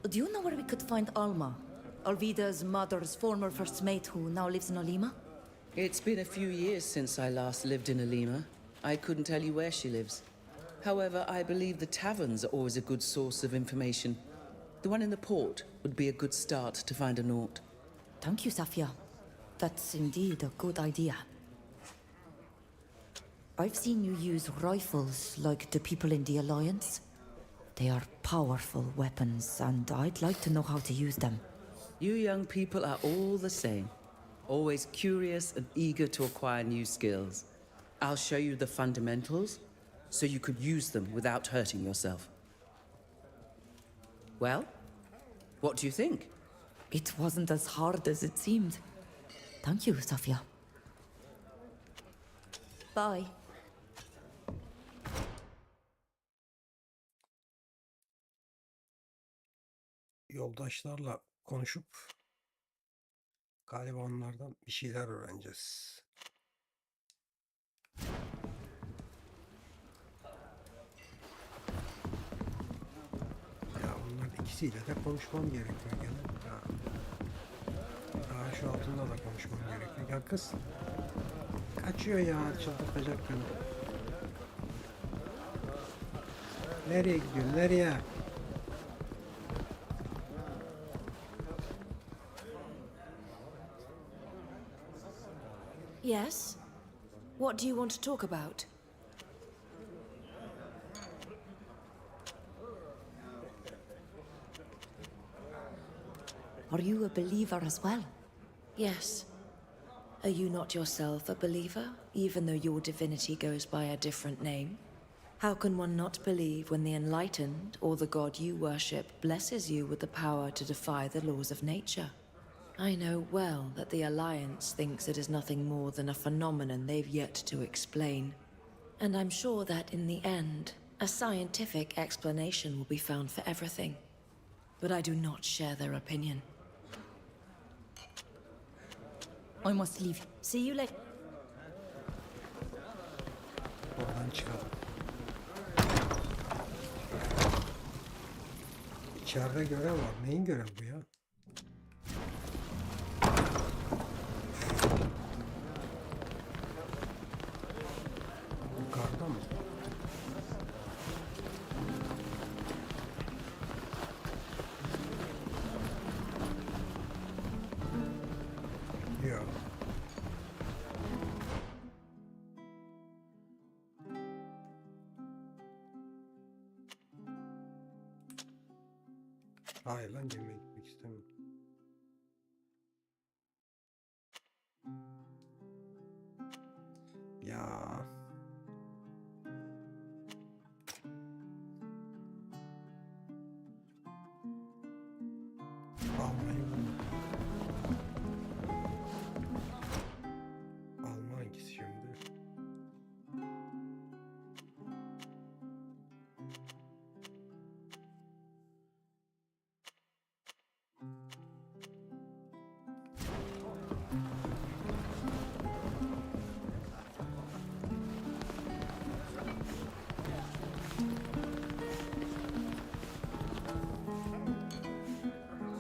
do you know where we could find Alma? Alvida's mother's former first mate who now lives in Olima? It's been a few years since I last lived in Olima. I couldn't tell you where she lives. However, I believe the taverns are always a good source of information. The one in the port would be a good start to find a Naut. Thank you, Safia. That's indeed a good idea. I've seen you use rifles like the people in the Alliance. They are powerful weapons, and I'd like to know how to use them. You young people are all the same. Always curious and eager to acquire new skills. I'll show you the fundamentals, so you could use them without hurting yourself. Well, what do you think? It wasn't as hard as it seemed. Thank you, Safia. Bye. yoldaşlarla konuşup galiba onlardan bir şeyler öğreneceğiz. Ya onlar ikisiyle de konuşmam gerekiyor gene. Şu altında da konuşmam gerekiyor. Ya kız kaçıyor ya, çıldırtacak beni. Nereye gidiyorsun? Nereye? Yes? What do you want to talk about? Are you a believer as well? Yes. Are you not yourself a believer, even though your divinity goes by a different name? How can one not believe when the enlightened, or the god you worship, blesses you with the power to defy the laws of nature? I know well that the Alliance thinks it is nothing more than a phenomenon they've yet to explain. And I'm sure that in the end, a scientific explanation will be found for everything. But I do not share their opinion. I must leave. See you later. Oradan çıkalım. İçeride görev var. Neyin görevi bu ya? Yukarıda mı? Yok. Hayır lan, gemiye gitmek istemiyorum. Ya. Almayı buldum. Alma hangisi şimdi?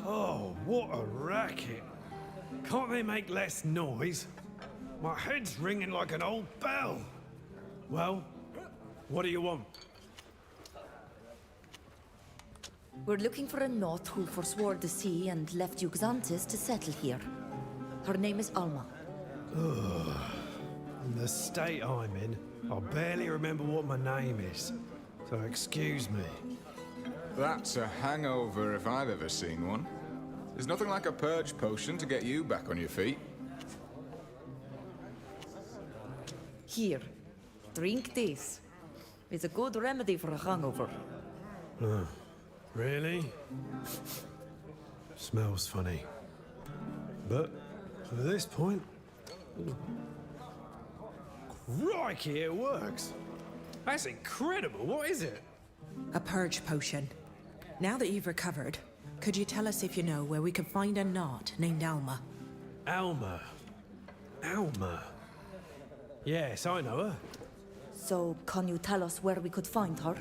Oh, what a racket. Can't they make less noise? My head's ringing like an old bell. Well, what do you want? We're looking for a North who forswore the sea and left Yuxantis to settle here. Her name is Alma. Ugh. In the state I'm in, I barely remember what my name is. So excuse me. That's a hangover if I've ever seen one. There's nothing like a purge potion to get you back on your feet. Here, drink this. It's a good remedy for a hangover. Really? Smells funny. But at this point... Crikey, it works! That's incredible, what is it? A purge potion. Now that you've recovered, could you tell us if you know where we can find a knot named Alma? Alma. Alma. Yes, I know her. So, can you tell us where we could find her?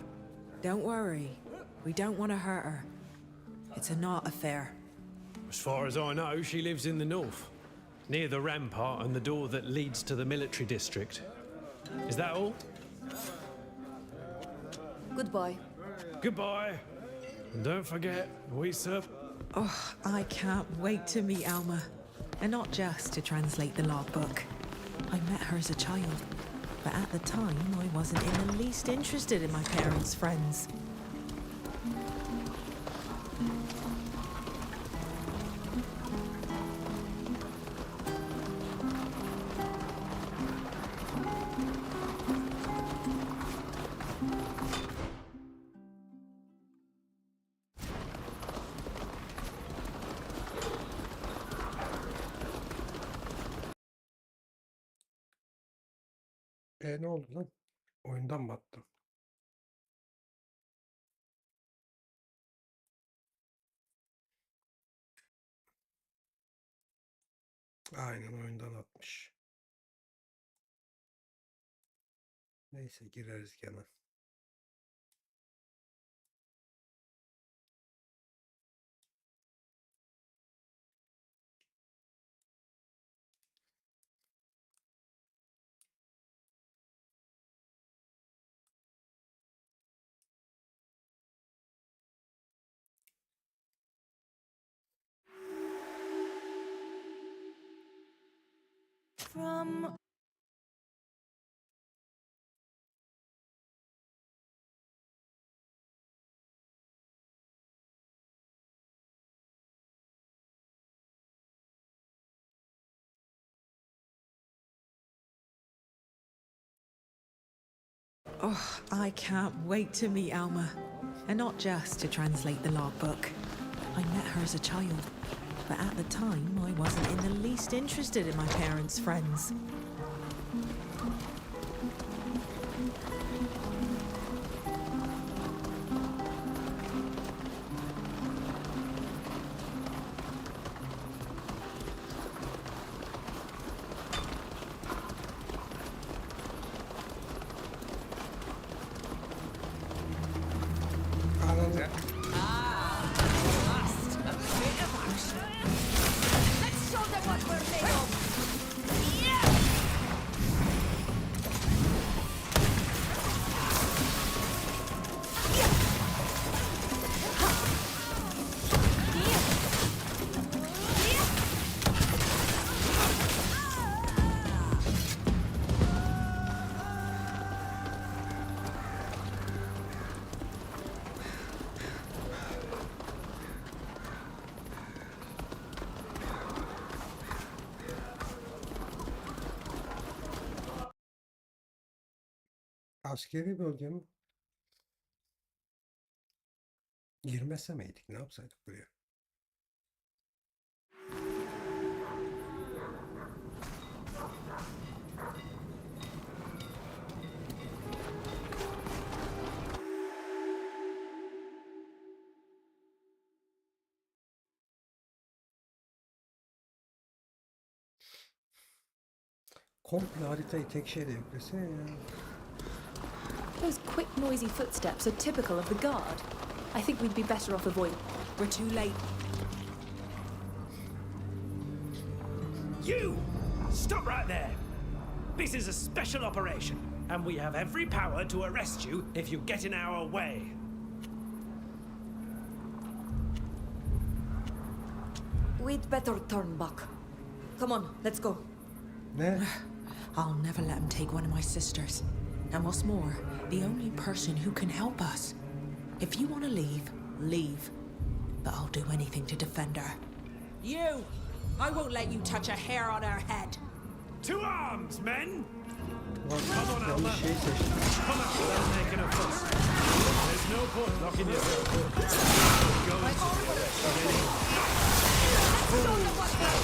Don't worry. We don't want to hurt her. It's a knot affair. As far as I know, she lives in the north, near the rampart and the door that leads to the military district. Is that all? Goodbye. Goodbye. And don't forget, we serve... Oh, I can't wait to meet Alma. And not just to translate the logbook. I met her as a child, but at the time I wasn't in the least interested in my parents' friends. Ne oldu lan? Oyundan mı attım? Aynen oyundan atmış. Neyse gireriz gene. From... Oh, I can't wait to meet Alma. And not just to translate the logbook. I met her as a child, but at the time I wasn't in the least interested in my parents' friends. Let's show them what we're made of! Yeah! Askeri bölge mi? Girmese miydik? Ne yapsaydık buraya? Komple haritayı tek şeyde yüklesene ya. Those quick, noisy footsteps are typical of the guard. I think we'd be better off avoiding. We're too late. You! Stop right there! This is a special operation, and we have every power to arrest you if you get in our way. We'd better turn back. Come on, let's go. Ne? I'll never let him take one of my sisters. And what's more, the only person who can help us. If you want to leave, leave. But I'll do anything to defend her. You! I won't let you touch a hair on her head. To arms, men! Lan Come on, Alma. yanlış şeyi seçtim. Come out without making a fuss. There's no point locking yourself up.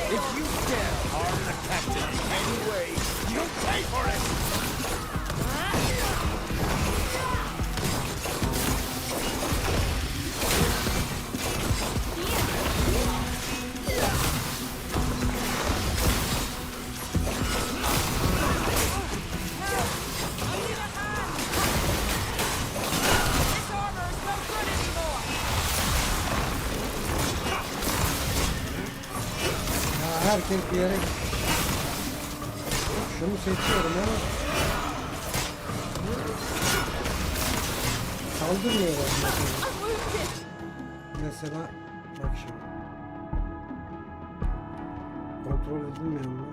If you dare harm the captain in any way, you'll pay for it! Herkes bir yere şunu seçiyorum ama saldırmıyorlar mesela bak şimdi kontrol edilmiyor mu?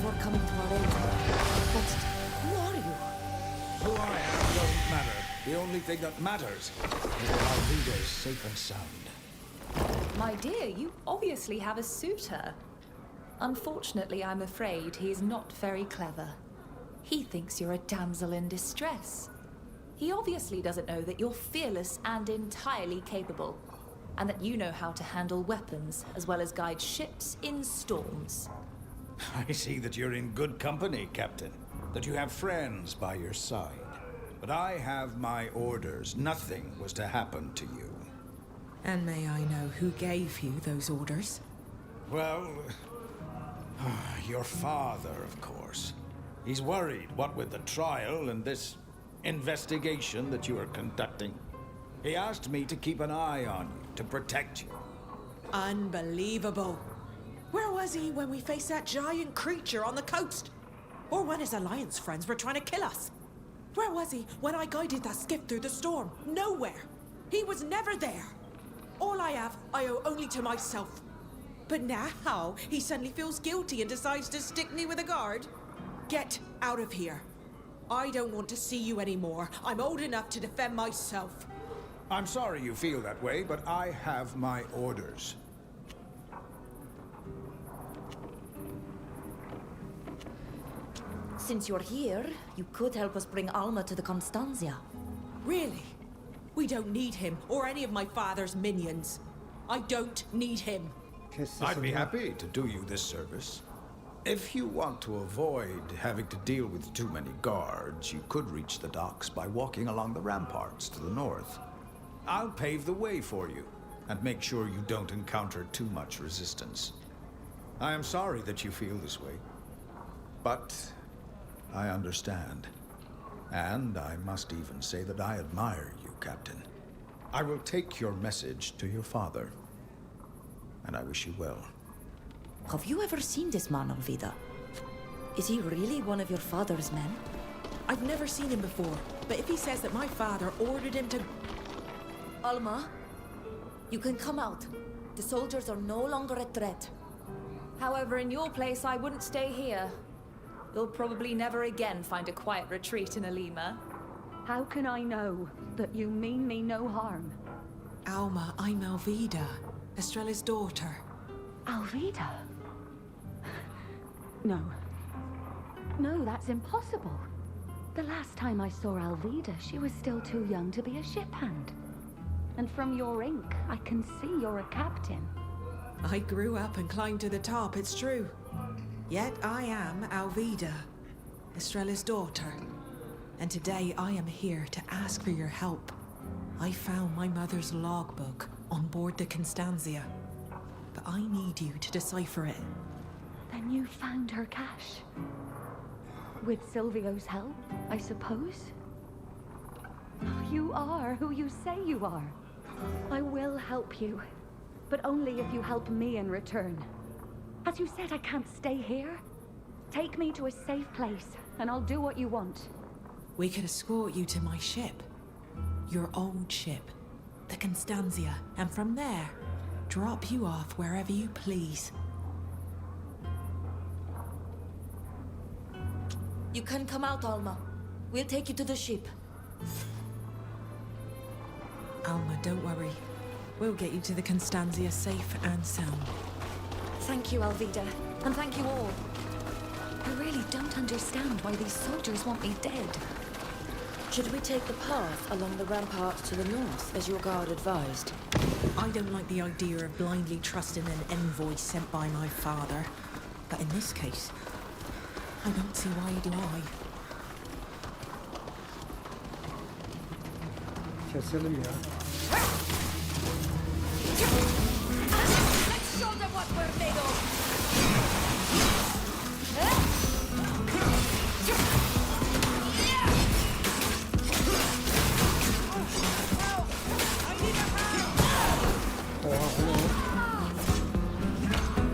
before coming to our aid. But who are you? Who I am doesn't matter. The only thing that matters is that Alvida is safe and sound. My dear, you obviously have a suitor. Unfortunately, I'm afraid he is not very clever. He thinks you're a damsel in distress. He obviously doesn't know that you're fearless and entirely capable, and that you know how to handle weapons as well as guide ships in storms. I see that you're in good company, Captain. That you have friends by your side. But I have my orders. Nothing was to happen to you. And may I know who gave you those orders? Well, your father, of course. He's worried, what with the trial and this investigation that you are conducting. He asked me to keep an eye on you, to protect you. Unbelievable. Where was he when we faced that giant creature on the coast? Or when his Alliance friends were trying to kill us? Where was he when I guided that skiff through the storm? Nowhere. He was never there. All I have, I owe only to myself. But now, he suddenly feels guilty and decides to stick me with a guard? Get out of here. I don't want to see you anymore. I'm old enough to defend myself. I'm sorry you feel that way, but I have my orders. Since you're here, you could help us bring Alma to the Constantia. Really? We don't need him or any of my father's minions. I don't need him. I'd be happy to do you this service. If you want to avoid having to deal with too many guards, you could reach the docks by walking along the ramparts to the north. I'll pave the way for you and make sure you don't encounter too much resistance. I am sorry that you feel this way, but I understand. And I must even say that I admire you, Captain. I will take your message to your father, and I wish you well. Have you ever seen this man, Alvida? Is he really one of your father's men? I've never seen him before, but if he says that my father ordered him to... Alma, you can come out. The soldiers are no longer a threat. However, in your place, I wouldn't stay here. You'll probably never again find a quiet retreat in Alima. How can I know that you mean me no harm? Alma, I'm Alvida, Estrella's daughter. Alvida? No. No, that's impossible. The last time I saw Alvida, she was still too young to be a ship hand. And from your ink, I can see you're a captain. I grew up and climbed to the top, it's true. Yet I am Alvida, Estrella's daughter. And today I am here to ask for your help. I found my mother's logbook on board the Constantia. But I need you to decipher it. Then you found her cache. With Silvio's help, I suppose? You are who you say you are. I will help you, but only if you help me in return. As you said, I can't stay here. Take me to a safe place, and I'll do what you want. We could escort you to my ship. Your old ship, the Constantia, and from there, drop you off wherever you please. You can come out, Alma. We'll take you to the ship. Alma, don't worry. We'll get you to the Constantia safe and sound. Thank you, Alvida. And thank you all. I really don't understand why these soldiers want me dead. Should we take the path along the ramparts to the north, as your guard advised? I don't like the idea of blindly trusting an envoy sent by my father. But in this case, I don't see why do I. Keselim ya. Let's show them what we're made of!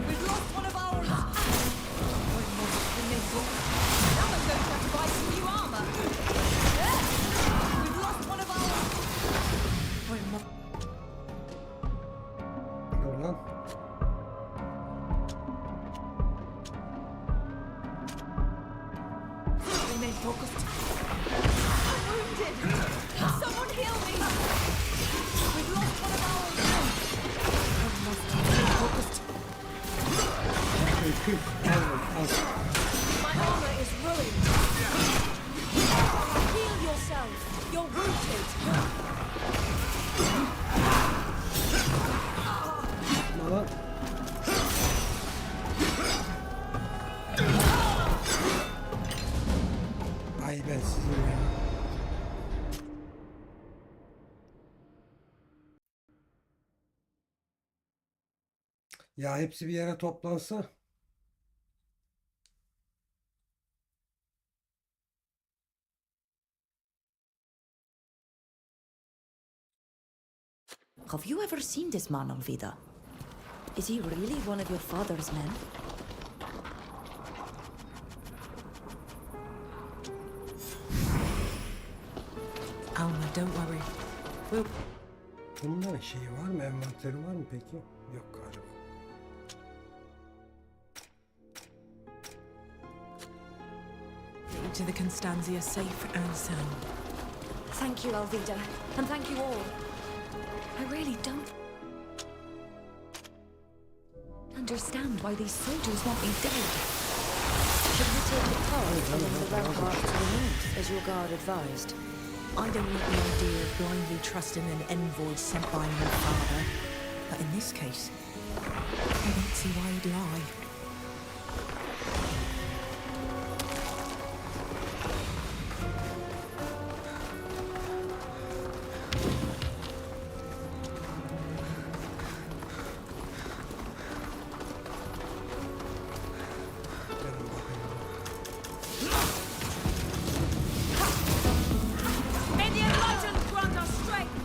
We've lost one of ours! Now I'm going to have to buy some new armor! We've lost one of ours! Dur lan. remain focused. I'm wounded! Someone heal me! We've lost one of ours! One must remain focused. My armor is ruined. Heal yourself. You're wounded. Lan. Ay ben sizin ya. Ya hepsi bir yere toplansa. Have you ever seen this man, Alvida? Is he really one of your father's men? Alma, don't worry. We'll... Bunların şeyi var mı? Envanteri var mı peki? Yok galiba. Get you to the Constanzia safe and sound. Thank you, Alvida. And thank you all. I really don't understand why these soldiers want me dead. Should we take the path along the rampart to the north, as your guard advised? I don't like the idea of blindly trusting an envoy sent by my father. But in this case, I don't see why he'd lie. May the enlightened grant us strength!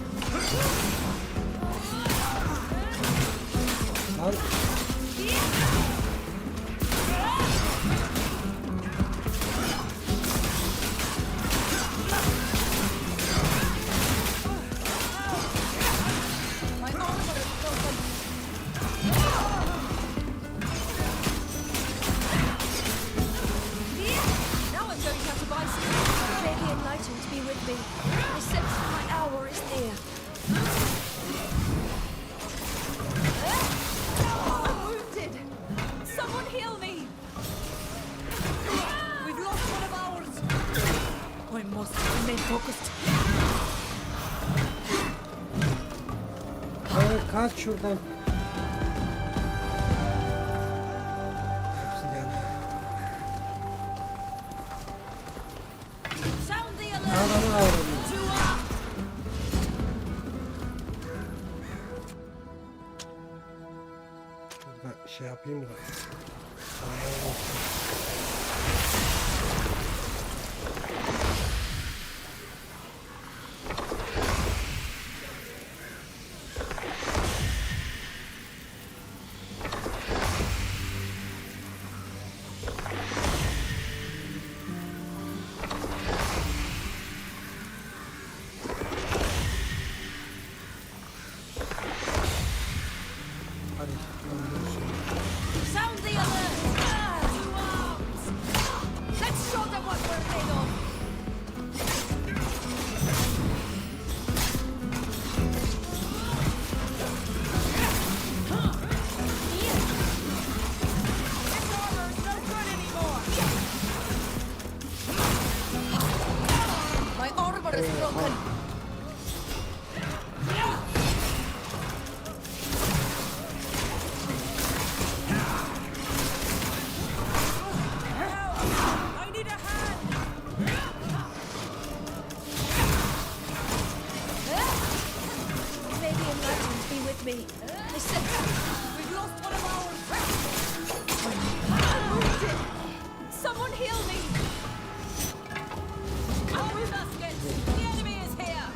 Lan. My armor is broken. Now I'm going to have to buy some. May the enlightened be with me. I sense my hour is near. I'm wounded. Someone heal me. We've lost one of ours. I must remain focused. Kaç şuradan. Hepsi geldi. Sound the alert. Adamı avradım. To arm. Burada şey yapayım da. Ayağım olsun. Hadi. Sound the alert. To arms. Let's show them what we're made of. This armor is no good anymore. My armor is broken. I need a hand. May the enlightened be with me. Listen, we've lost one of ours. I'm wounded. Someone heal me. Out with muskets. The enemy is here.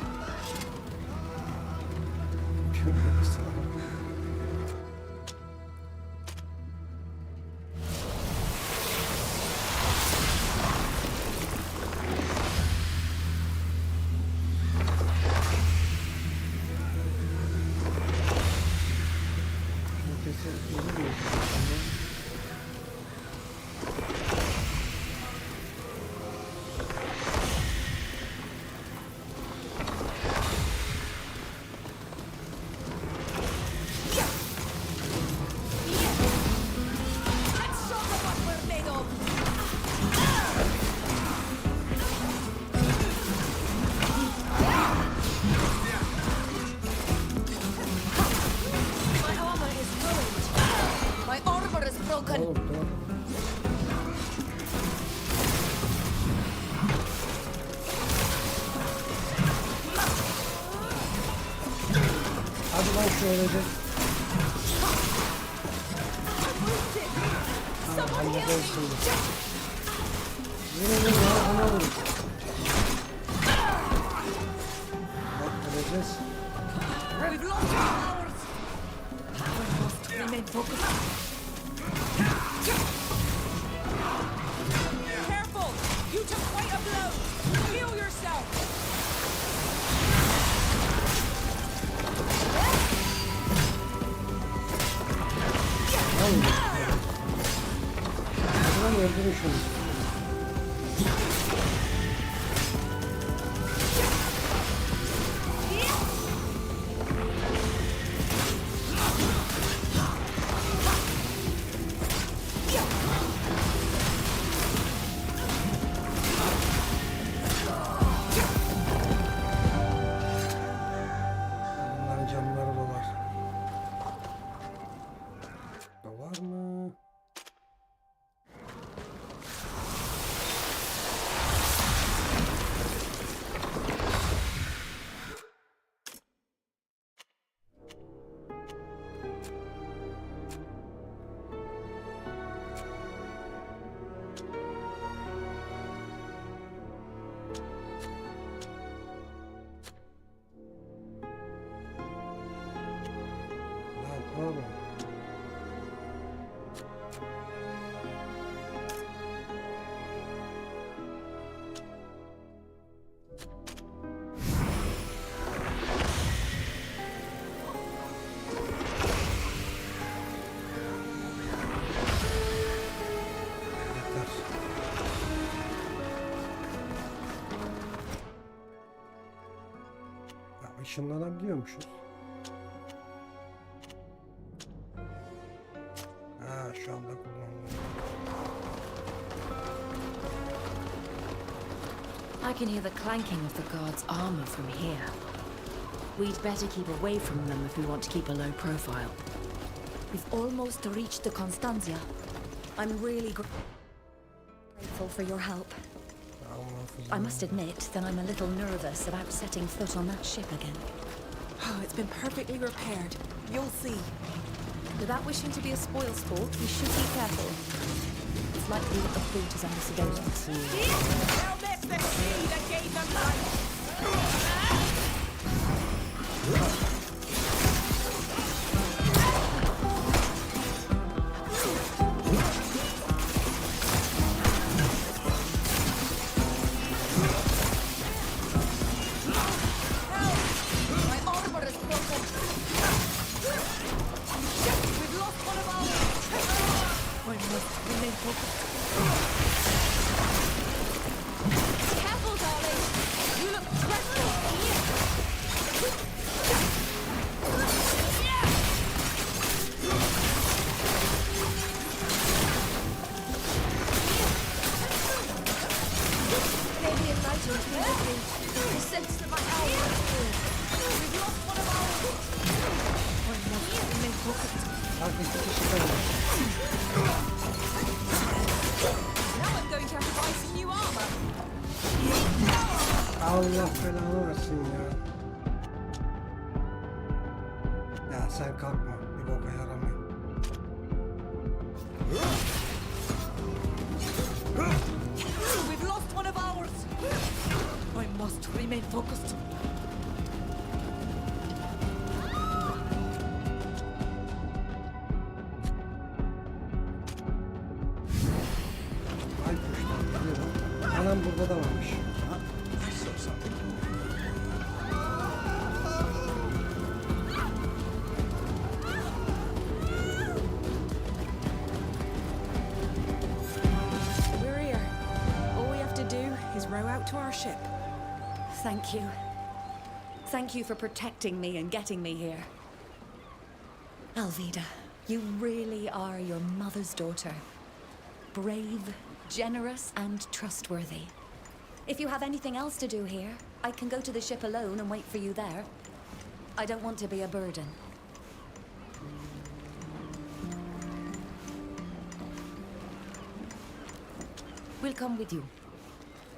ölecek. Tamam, hallederiz şimdi. Vurun ya, bana vurun. Bak, öleceğiz. We've lost ours. Power must remain focused. Careful! You took quite a blow! Heal yourself! Tamam, öldürün şunu. Bunların camları dolar. Dolar mı? Lan oğlum. Yeter. Ya, ışınlanabiliyormuşuz. Ha, şu anda kullanılan. I can hear the clanking of the guards' armor from here. We'd better keep away from them if we want to keep a low profile. We've almost reached the Constantia. I'm really grateful for your help. I must admit that I'm a little nervous about setting foot on that ship again. Oh, it's been perfectly repaired. You'll see. Without wishing to be a spoilsport, we should be careful. It's likely that the fleet is under surveillance. They'll miss the sea that gave them life! My armor is broken. We've lost one of ours. I must remain focused. Careful, darling. You look dreadful. Maybe enlightened me with the sense that my hour is here. We've lost one of ours. I must remain focused. Bak, iki kişi kalıyor. Now I'm going to have to buy some new armor. Allah belanı versin ya. Ya sen kalkma. Bir boka yaramıyor. We've lost one of ours. I must remain focused. Ay kuşlar geliyor. Anam burada da varmış. We're here. All we have to do is row out to our ship. Thank you. Thank you for protecting me and getting me here. Alvida, you really are your mother's daughter. Brave, generous, and trustworthy. If you have anything else to do here, I can go to the ship alone and wait for you there. I don't want to be a burden. We'll come with you.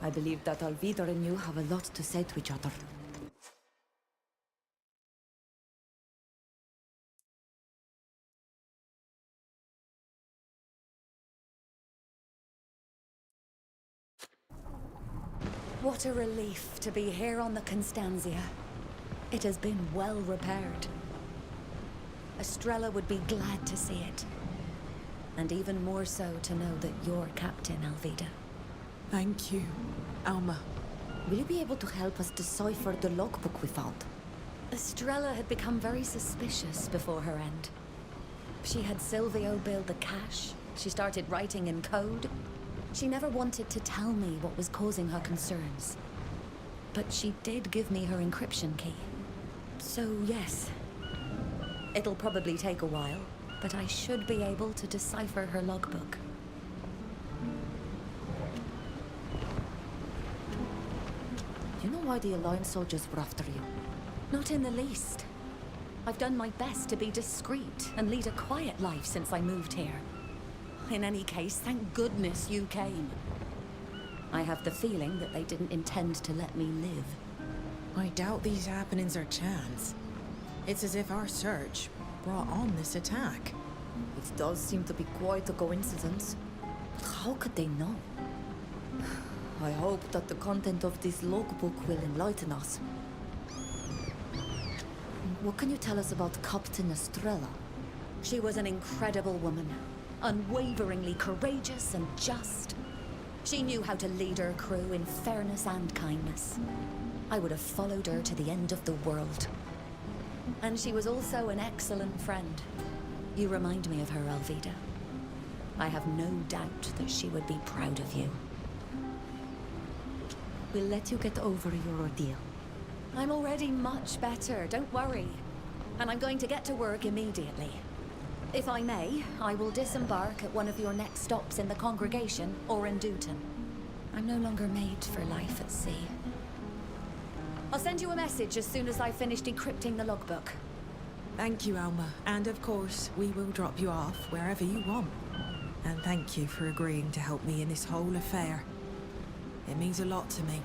I believe that Alvida and you have a lot to say to each other. What a relief to be here on the Constantia. It has been well repaired. Estrella would be glad to see it. And even more so to know that you're Captain Alvida. Thank you, Alma. Will you be able to help us decipher the logbook we found? Estrella had become very suspicious before her end. She had Silvio build the cache. She started writing in code. She never wanted to tell me what was causing her concerns. But she did give me her encryption key. So yes, it'll probably take a while, but I should be able to decipher her logbook. Do you know why the Alliance soldiers were after you? Not in the least. I've done my best to be discreet and lead a quiet life since I moved here. In any case, thank goodness you came. I have the feeling that they didn't intend to let me live. I doubt these happenings are chance. It's as if our search brought on this attack. It does seem to be quite a coincidence. How could they know? I hope that the content of this logbook will enlighten us. What can you tell us about Captain Estrella? She was an incredible woman, unwaveringly courageous and just. She knew how to lead her crew in fairness and kindness. I would have followed her to the end of the world. And she was also an excellent friend. You remind me of her, Alvida. I have no doubt that she would be proud of you. We'll let you get over your ordeal. I'm already much better, don't worry. And I'm going to get to work immediately. If I may, I will disembark at one of your next stops in the congregation or in Dutton. I'm no longer made for life at sea. I'll send you a message as soon as I've finished decrypting the logbook. Thank you, Alma. And of course, we will drop you off wherever you want. And thank you for agreeing to help me in this whole affair. It means a lot to me.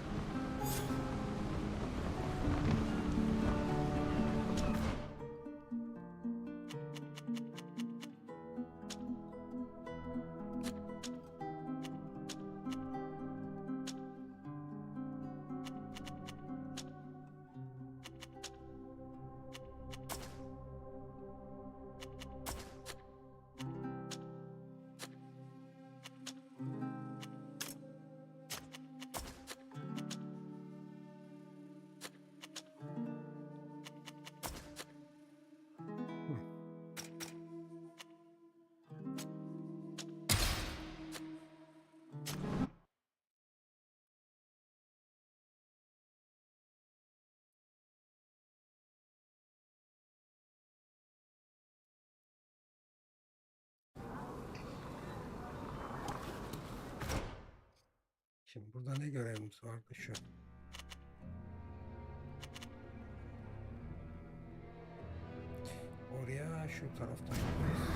Şimdi burada ne görevimiz vardı şu? Oraya şu taraftan gidiyoruz.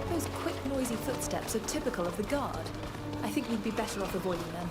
Those quick, noisy footsteps are typical of the guard. I think we'd be better off avoiding them.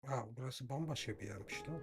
Ha, burası bambaşka bir yermiş lan.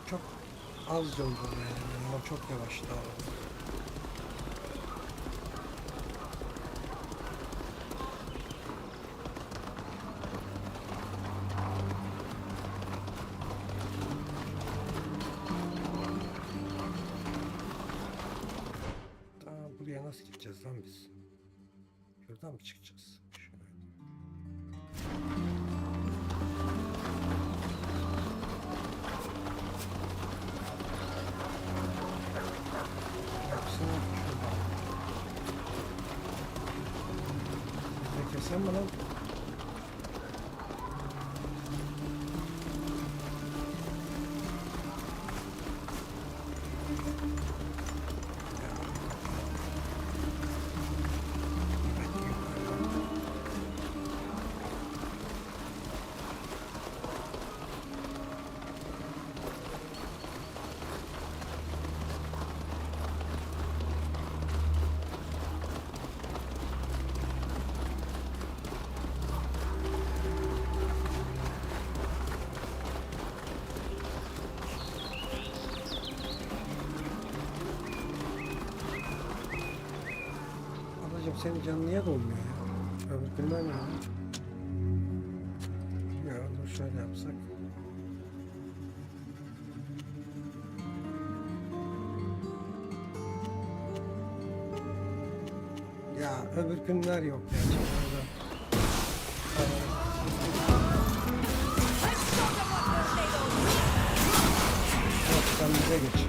Çok az döndü yani. Ama çok yavaş davrandı. Buraya nasıl gideceğiz lan biz? Şuradan mı çıkacağız? Şöyle. Hepsini şuradan. Bize kesen mi lan? Senin canın niye dolmuyor ya? Öbür günler mi? Ya dur şöyle yapsak. Ya öbür günler yok ya. Sen bize geç.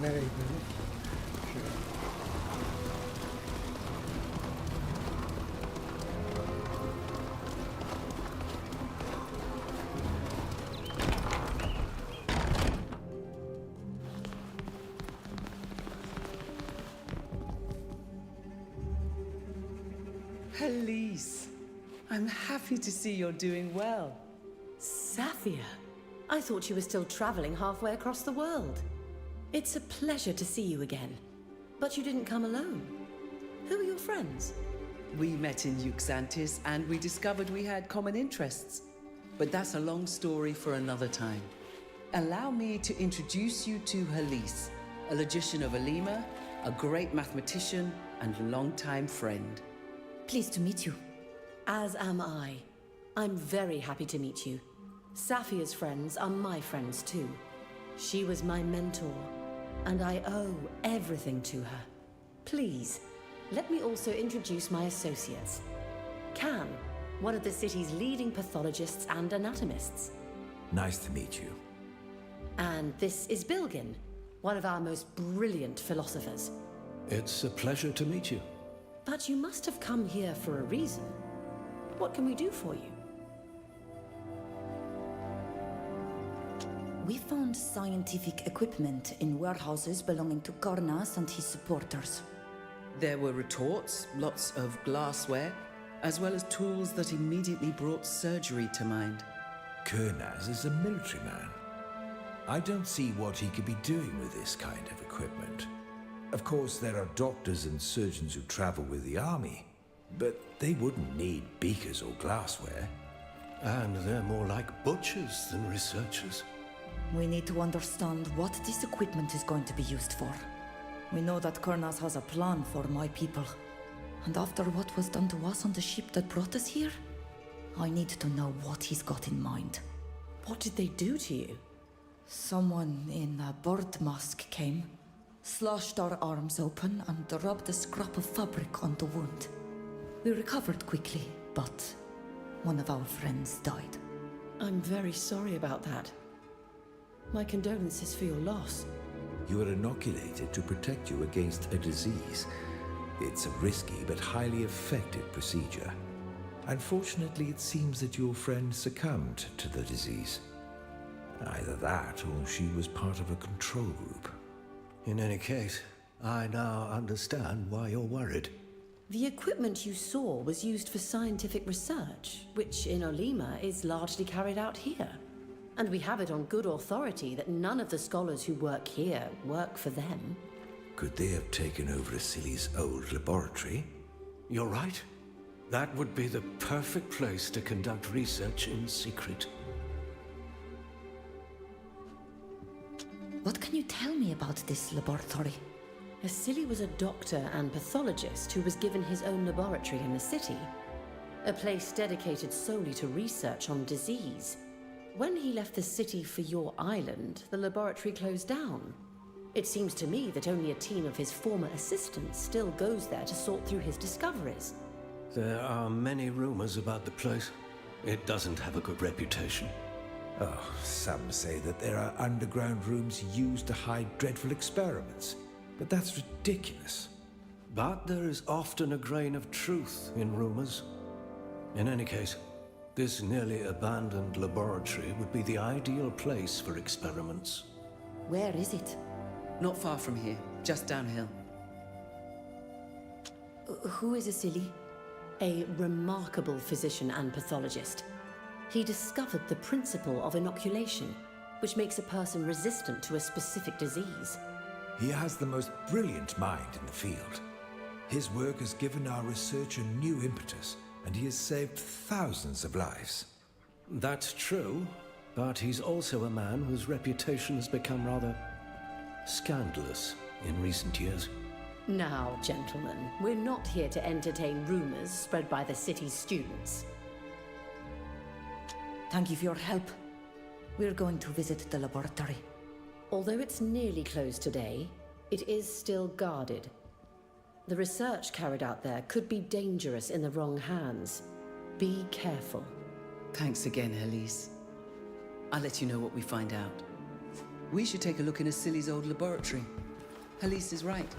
Nereye gidiyoruz? Şuraya. Elise, I'm happy to see you're doing well. Safia, I thought you were still traveling halfway across the world. It's a pleasure to see you again. But you didn't come alone. Who are your friends? We met in Euxantis and we discovered we had common interests. But that's a long story for another time. Allow me to introduce you to Elise, a logician of Alima, a great mathematician and longtime friend. Pleased to meet you. As am I. I'm very happy to meet you. Safia's friends are my friends too. She was my mentor, and I owe everything to her. Please, let me also introduce my associates. Can, one of the city's leading pathologists and anatomists. Nice to meet you. And this is Bilgin, one of our most brilliant philosophers. It's a pleasure to meet you. But you must have come here for a reason. What can we do for you? We found scientific equipment in warehouses belonging to Karnas and his supporters. There were retorts, lots of glassware, as well as tools that immediately brought surgery to mind. Kurnaz is a military man. I don't see what he could be doing with this kind of equipment. Of course, there are doctors and surgeons who travel with the army, but they wouldn't need beakers or glassware. And they're more like butchers than researchers. We need to understand what this equipment is going to be used for. We know that Karnas has a plan for my people. And after what was done to us on the ship that brought us here, I need to know what he's got in mind. What did they do to you? Someone in a bird mask came, slashed our arms open and rubbed a scrap of fabric on the wound. We recovered quickly, but one of our friends died. I'm very sorry about that. My condolences for your loss. You were inoculated to protect you against a disease. It's a risky but highly effective procedure. Unfortunately, it seems that your friend succumbed to the disease. Either that, or she was part of a control group. In any case, I now understand why you're worried. The equipment you saw was used for scientific research, which in Olima is largely carried out here. And we have it on good authority that none of the scholars who work here work for them. Could they have taken over Asili's old laboratory? You're right. That would be the perfect place to conduct research in secret. What can you tell me about this laboratory? Asili was a doctor and pathologist who was given his own laboratory in the city. A place dedicated solely to research on disease. When he left the city for your island, the laboratory closed down. It seems to me that only a team of his former assistants still goes there to sort through his discoveries. There are many rumors about the place. It doesn't have a good reputation. Oh, some say that there are underground rooms used to hide dreadful experiments. But that's ridiculous. But there is often a grain of truth in rumors. In any case, this nearly abandoned laboratory would be the ideal place for experiments. Where is it? Not far from here, just downhill. Who is Asili? A remarkable physician and pathologist. He discovered the principle of inoculation, which makes a person resistant to a specific disease. He has the most brilliant mind in the field. His work has given our research a new impetus, and he has saved thousands of lives. That's true, but he's also a man whose reputation has become rather scandalous in recent years. Now, gentlemen, we're not here to entertain rumors spread by the city's students. Thank you for your help. We're going to visit the laboratory. Although it's nearly closed today, it is still guarded. The research carried out there could be dangerous in the wrong hands. Be careful. Thanks again, Elise. I'll let you know what we find out. We should take a look in Asili's old laboratory. Elise is right.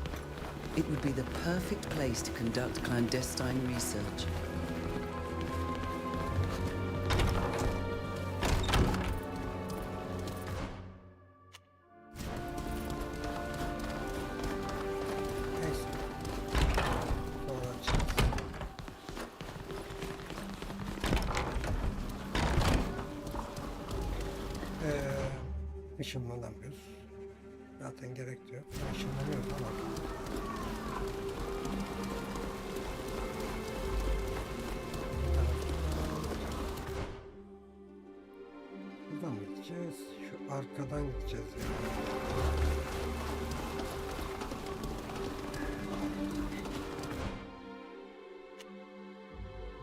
It would be the perfect place to conduct clandestine research. Işınlanamıyoruz. Zaten gerek yok. Işınlanıyoruz ama. Buradan mı gideceğiz? Şu arkadan gideceğiz yani.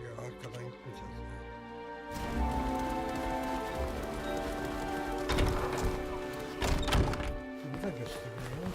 Yok, arkadan gitmeyeceğiz yani. Burada gösteriyor.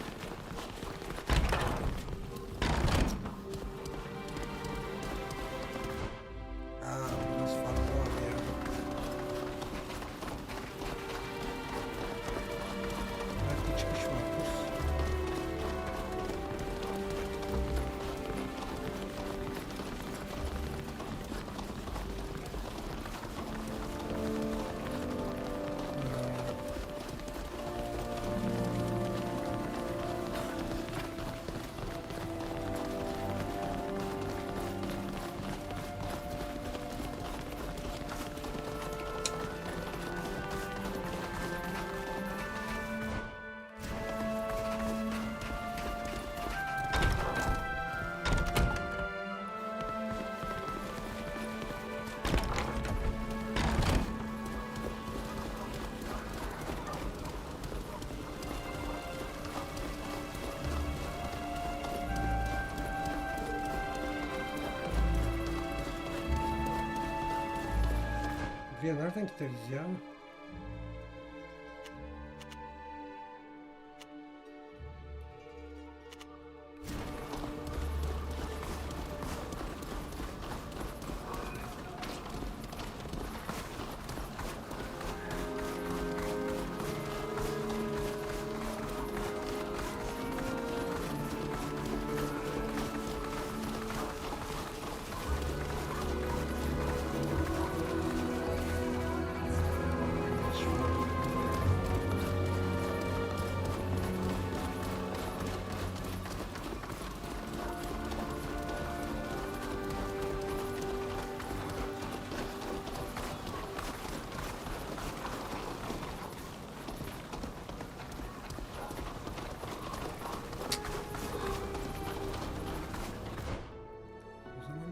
Buraya nereden gideriz ya?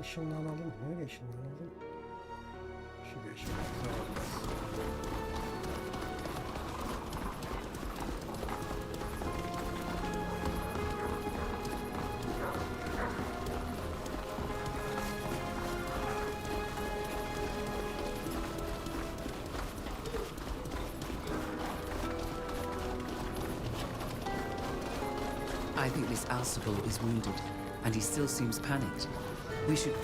Işınlanalım. Nereye ışınlanalım? Şuraya ışınlanalım. I think this Alcible is wounded, and he still seems panicked. We should...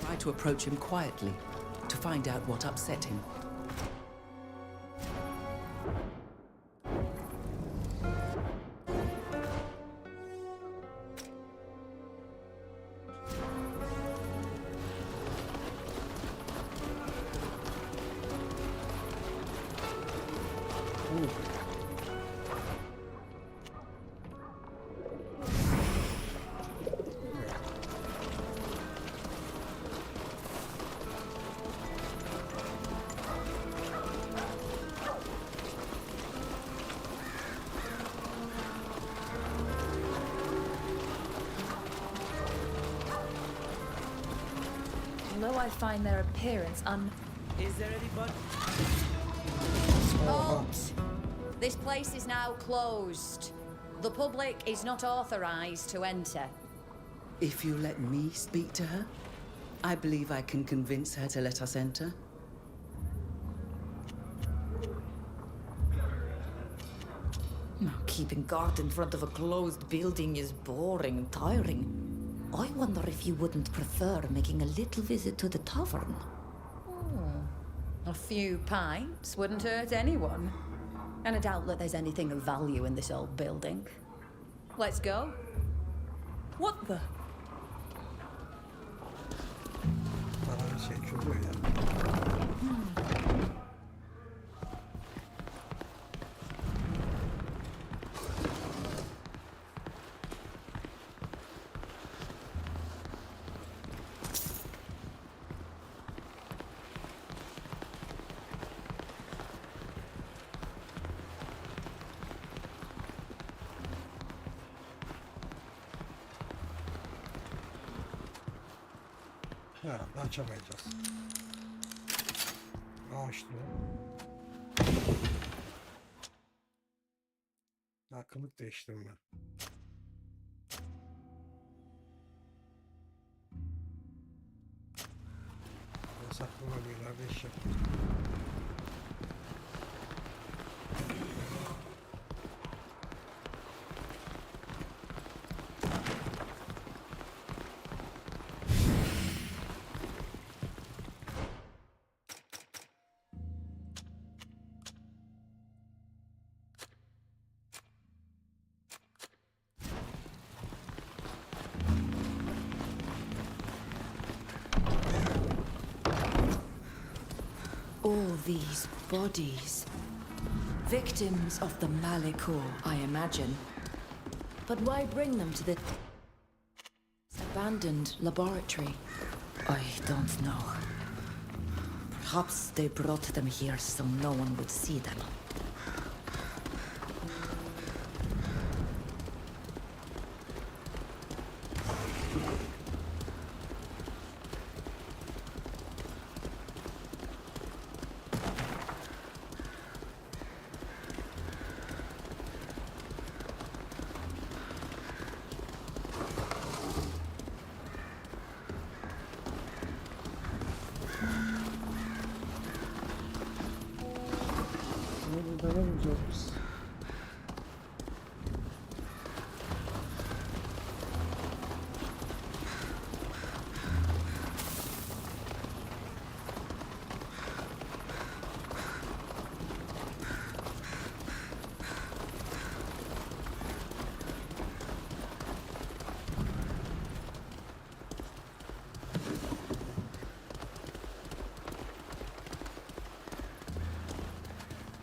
try to approach him quietly, to find out what upset him. Although I find their appearance Is there anybody? Halt! This place is now closed. The public is not authorized to enter. If you let me speak to her, I believe I can convince her to let us enter. Now, keeping guard in front of a closed building is boring and tiring. I wonder if you wouldn't prefer making a little visit to the tavern. A few pints wouldn't hurt anyone. And I doubt that there's anything of value in this old building. Let's go. What the? Bana bir şey çubuğu ya. Herhalde açamayacağız. Açtı. Kılık değiştirme. Saklama bir iş yapıyor. All these bodies. Victims of the Malikor, I imagine. But why bring them to the abandoned laboratory? I don't know. Perhaps they brought them here so no one would see them.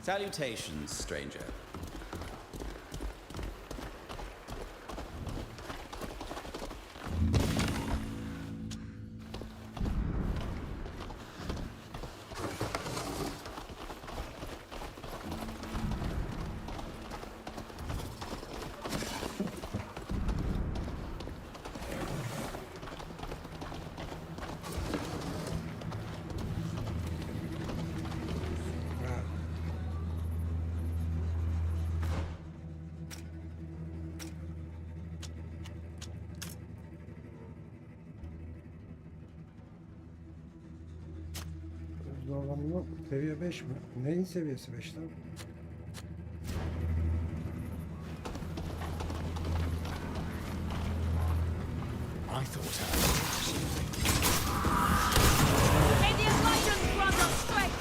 Salutations, stranger. Zorlanma seviye 5 mi? Neyin seviyesi 5 lan? I thought May the enlightened grant us strength!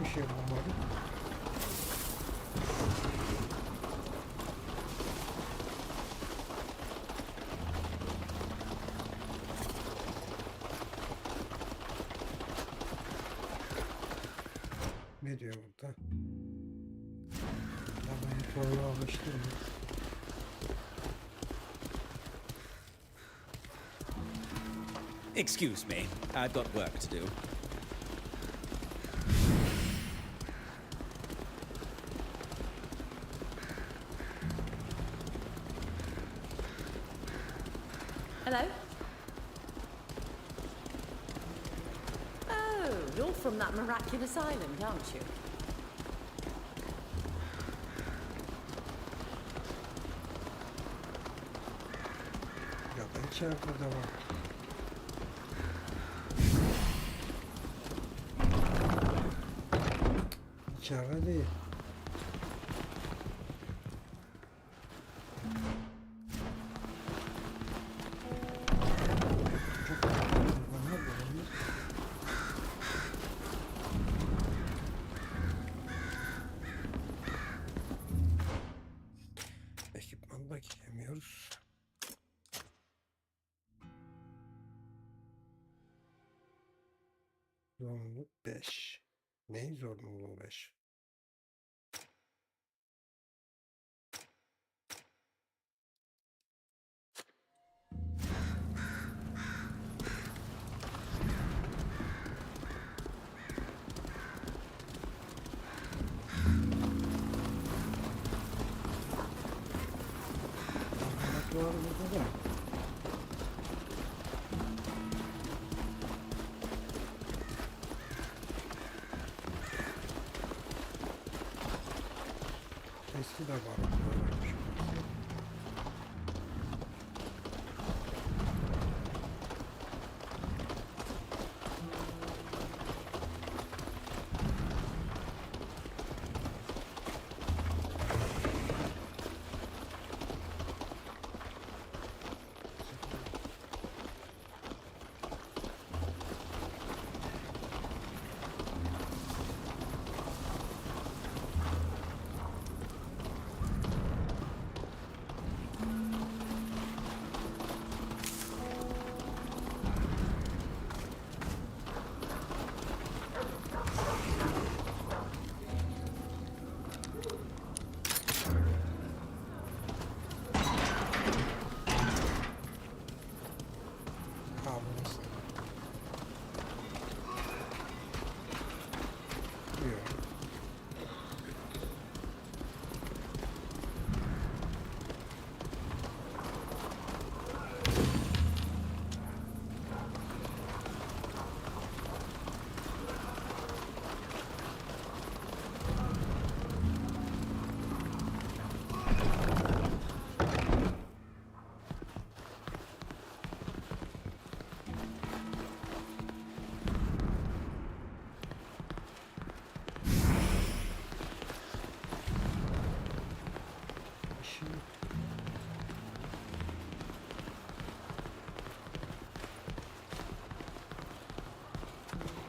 Bir şey bulamadım. Ne diyor burada? Laboratuvarına alıştırma. Excuse me, I've got work to do. Hello? Oh, you're from that miraculous island, aren't you? Ya da içeride de var. İçeride değil. Ekipmanla giyemiyoruz. Zorunluluk 5. Neyin zorunluluğu 5? Var burada da. Eski de var.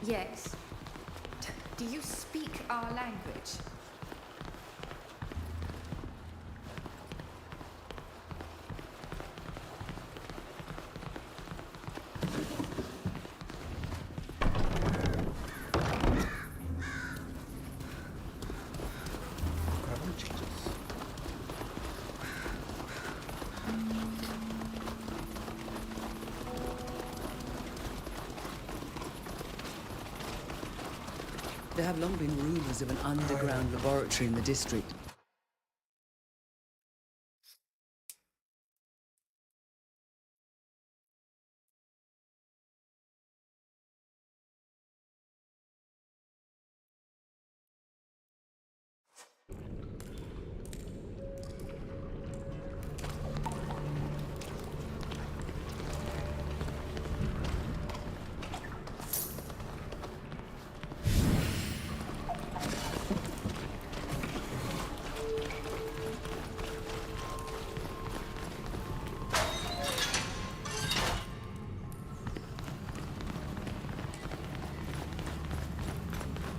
Yes. Do you speak our language? Yukarı mı çıkacağız? There have long been rumors of an underground laboratory in the district.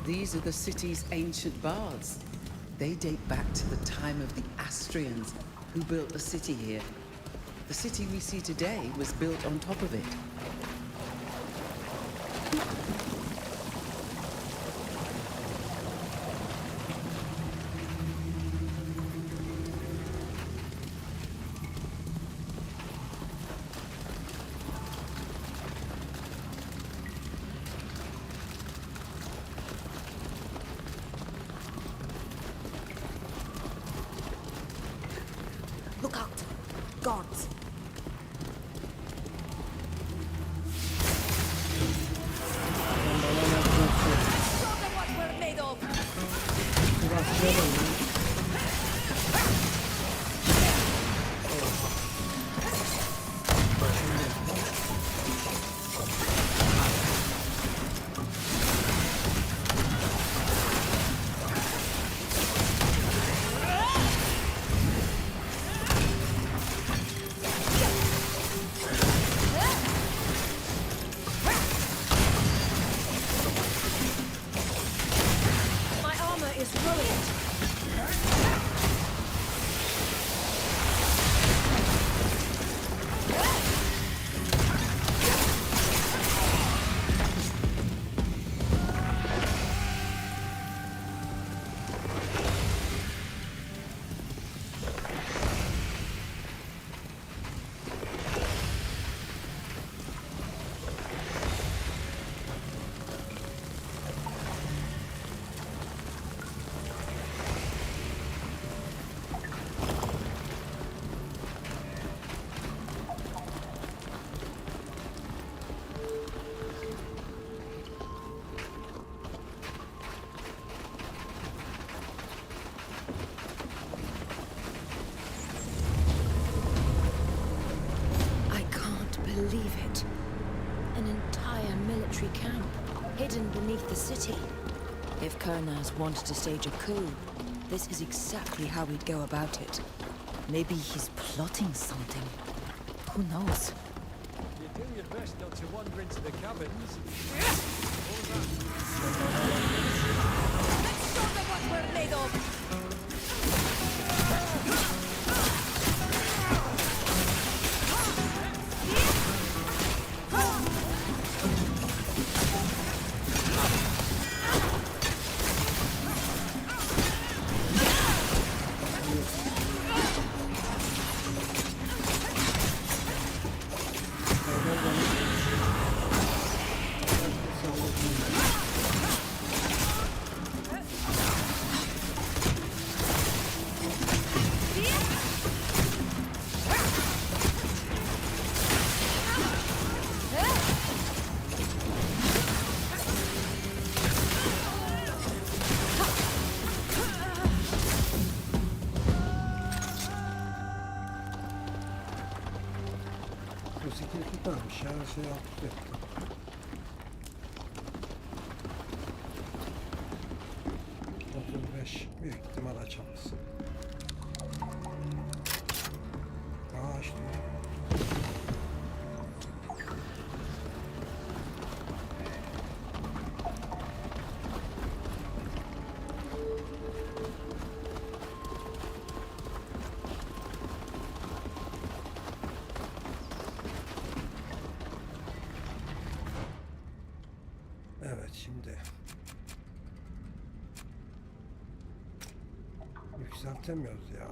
These are the city's ancient baths. They date back to the time of the Astrians, who built a city here. The city we see today was built on top of it. Look out! Guards! Show them what we're made of! My armor is ruined. I can't believe it. An entire military camp, hidden beneath the city. If Kurnaz wanted to stage a coup, this is exactly how he'd go about it. Maybe he's plotting something. Who knows? You do your best not to wander into the cabins. Let's show them what we're made of! Bu skill tutarmış ya, şey alt etti. Büyük ihtimal açamaz. Aa işte. şimdi. Yükseltemiyoruz ya.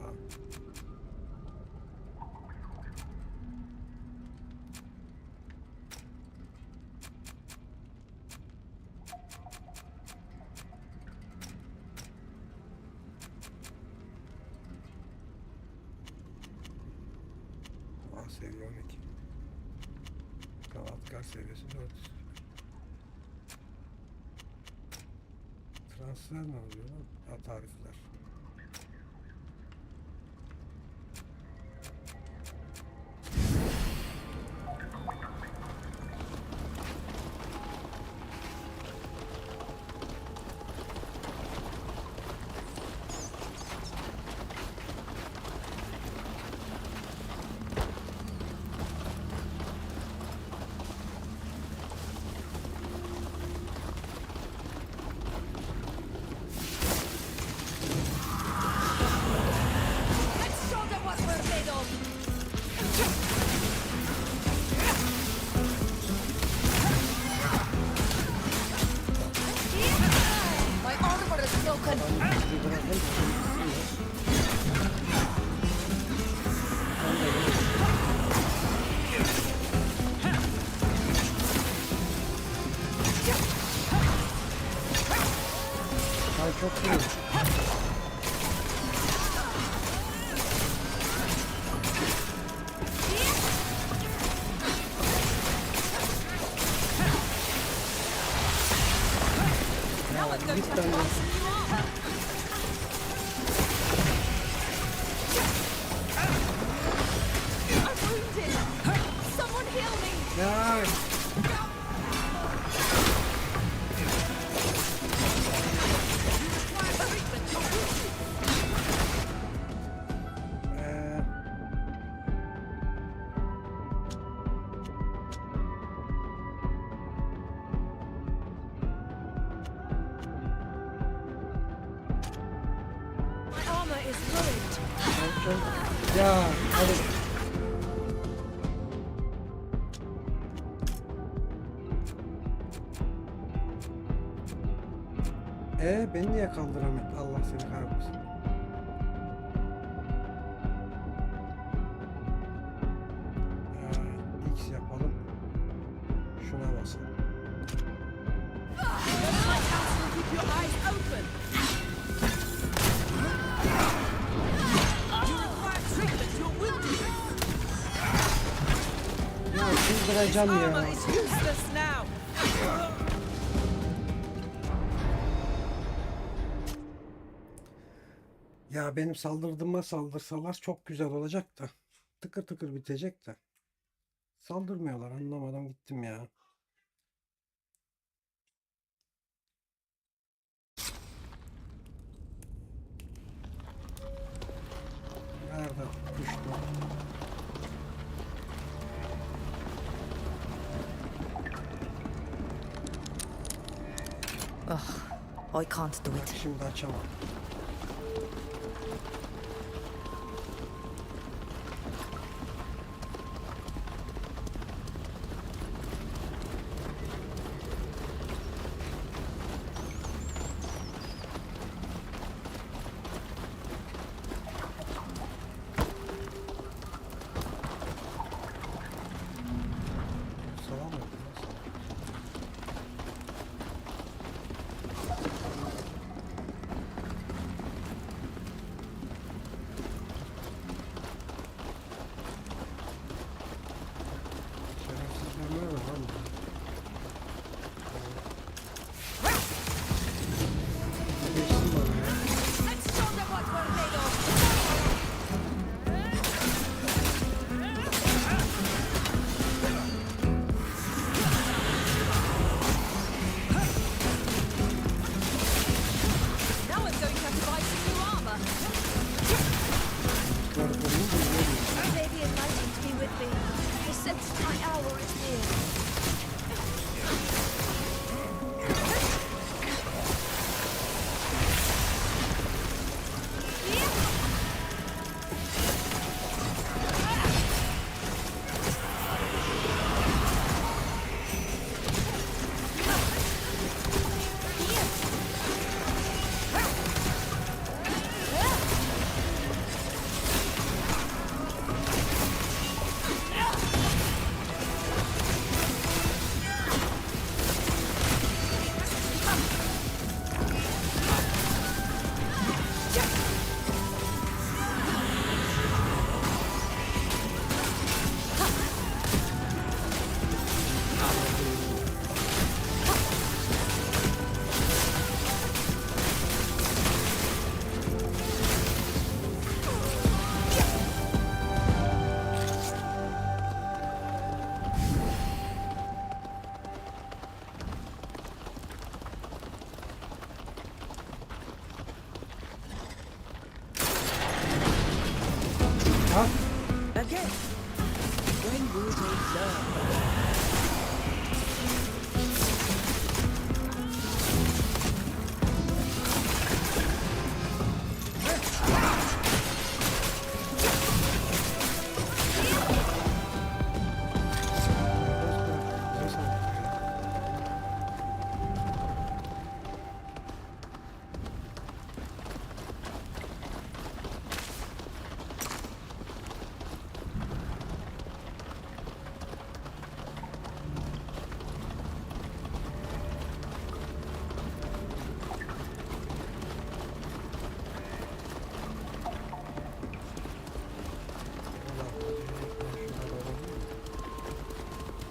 Seviye 12. Kanatkar seviyesi 4. Transfer ne oluyor lan? Ha, tarifler. Çok iyi. Ya hadi. Beni niye kaldıramıyor? Allah seni kahretsin. X yapalım. Şuna basalım. Çıldıracağım ya. Ya benim saldırdığıma saldırsalar çok güzel olacak da. Tıkır tıkır bitecek de. Saldırmıyorlar, anlamadan gittim ya. Nerede düştü? I can't do it. Şimdi açamam.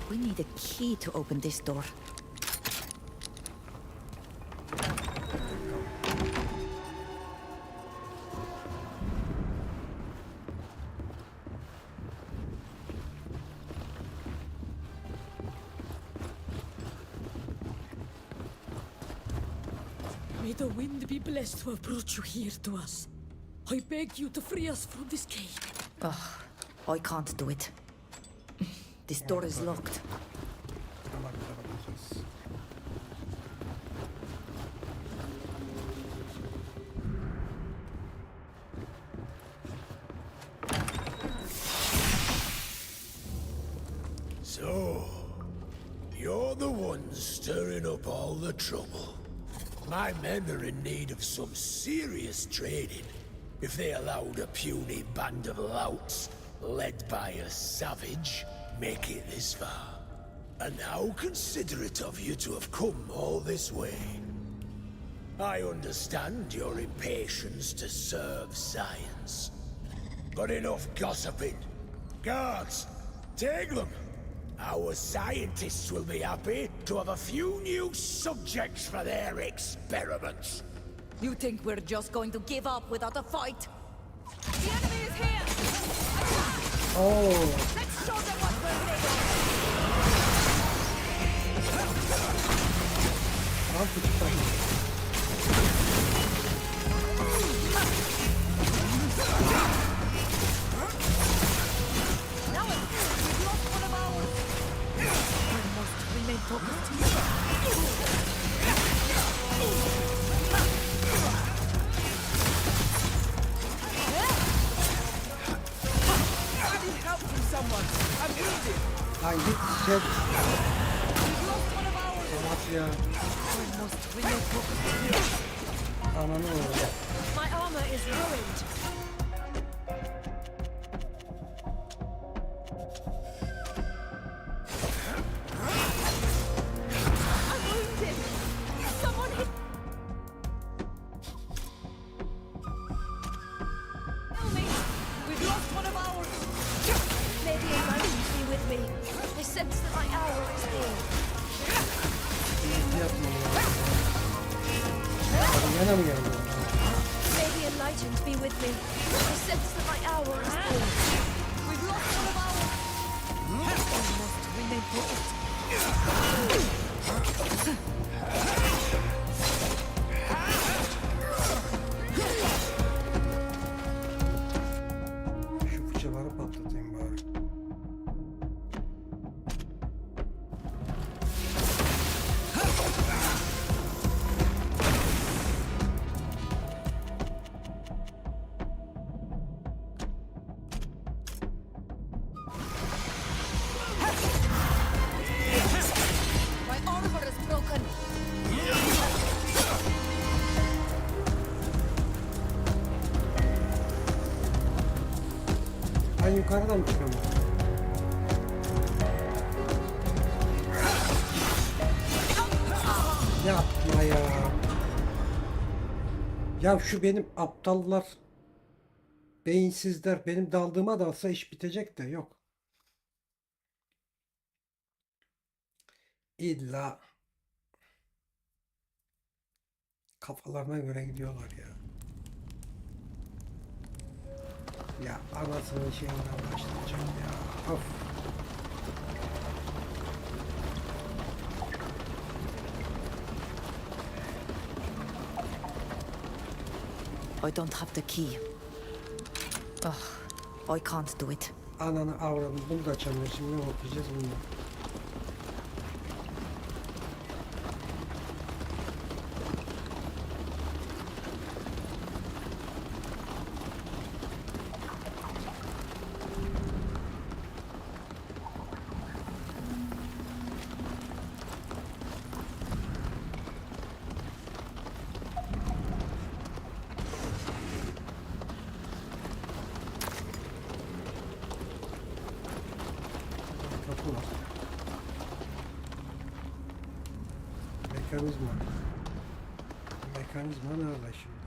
We need a key to open this door. May the wind be blessed to have brought you here to us. I beg you to free us from this cave. I can't do it. This door is locked. So, you're the ones stirring up all the trouble. My men are in need of some serious training if they allowed a puny band of louts, led by a savage, make it this far. And how considerate of you to have come all this way. I understand your impatience to serve science. But enough gossiping. Guards, take them. Our scientists will be happy to have a few new subjects for their experiments. You think we're just going to give up without a fight? The enemy is here! Oh. Let's show them what we're made of! Now we've lost one of ours! We must remain focused. Someone! I'm wounded! Lan git şey. Salak ya. Ananı orada. My armor is ruined. I'm wounded! Someone hit... Kill me! We've lost one of ours! May the enlightened be with me. I sense that my hour is near. Yana mı geldi? May the enlightened be with me. I sense that my hour is near. We've lost one of ours! I must remain focused. Şu fıçaları patlatayım bari. My armor is broken. Ben yukarıdan mı çıkıyorum? Yapma ya. Ya şu benim aptallar, beyinsizler benim daldığıma dalsa iş bitecek de yok. İlla kafalarına göre gidiyorlar ya. Ya anasının şeyinden başlayacağım ya. Of. I don't have the key. I can't do it. Ananı avradım. Bunu da açamıyoruz. Şimdi ne okuyacağız bunu? Kapı var. Mekanizma. Mekanizma nerede şimdi?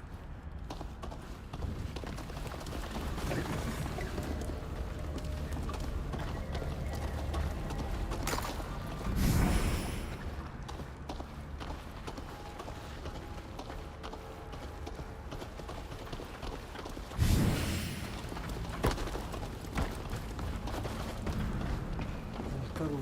Anahtar mı?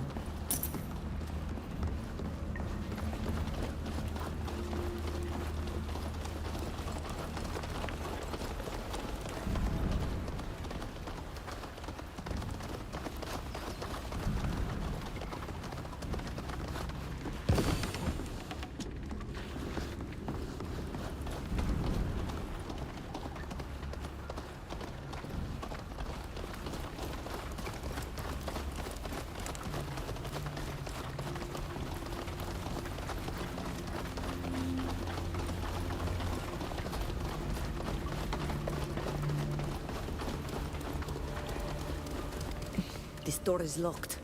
This door is locked.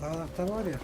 Anahtar var ya.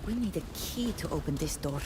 We need a key to open this door.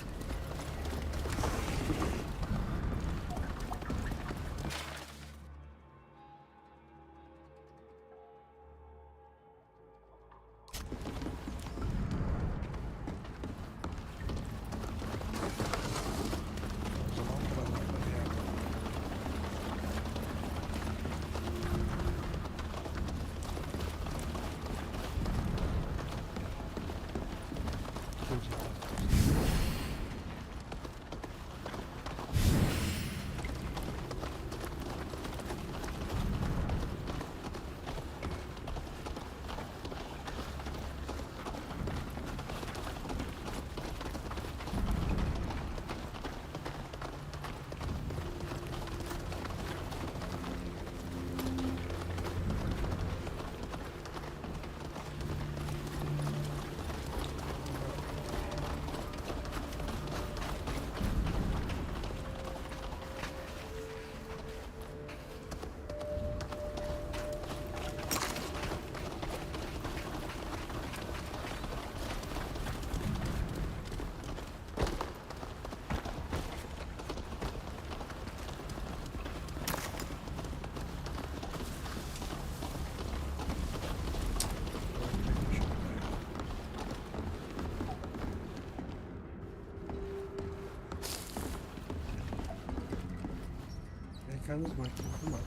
Mekanizma kilitli maç.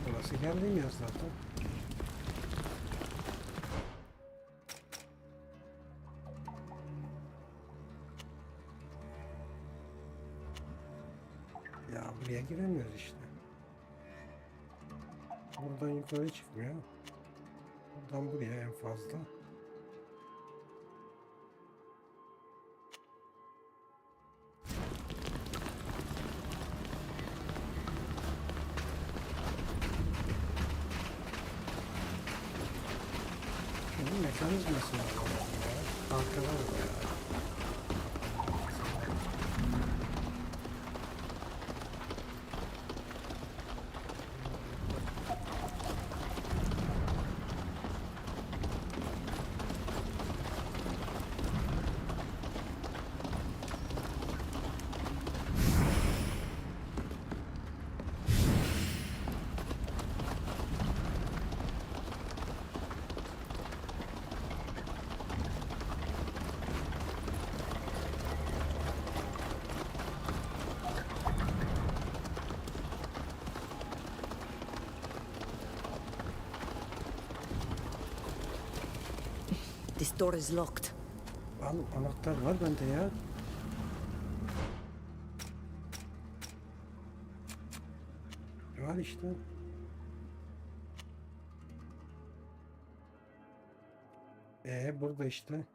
Burası geldiğim yer zaten. Ya buraya giremiyoruz işte. Buradan yukarı çıkmıyor. Buradan buraya en fazla. Şunun mekanizması var. Arkadan var ya. This door is locked. Al, anahtar var bende ya. Var işte. Burada işte.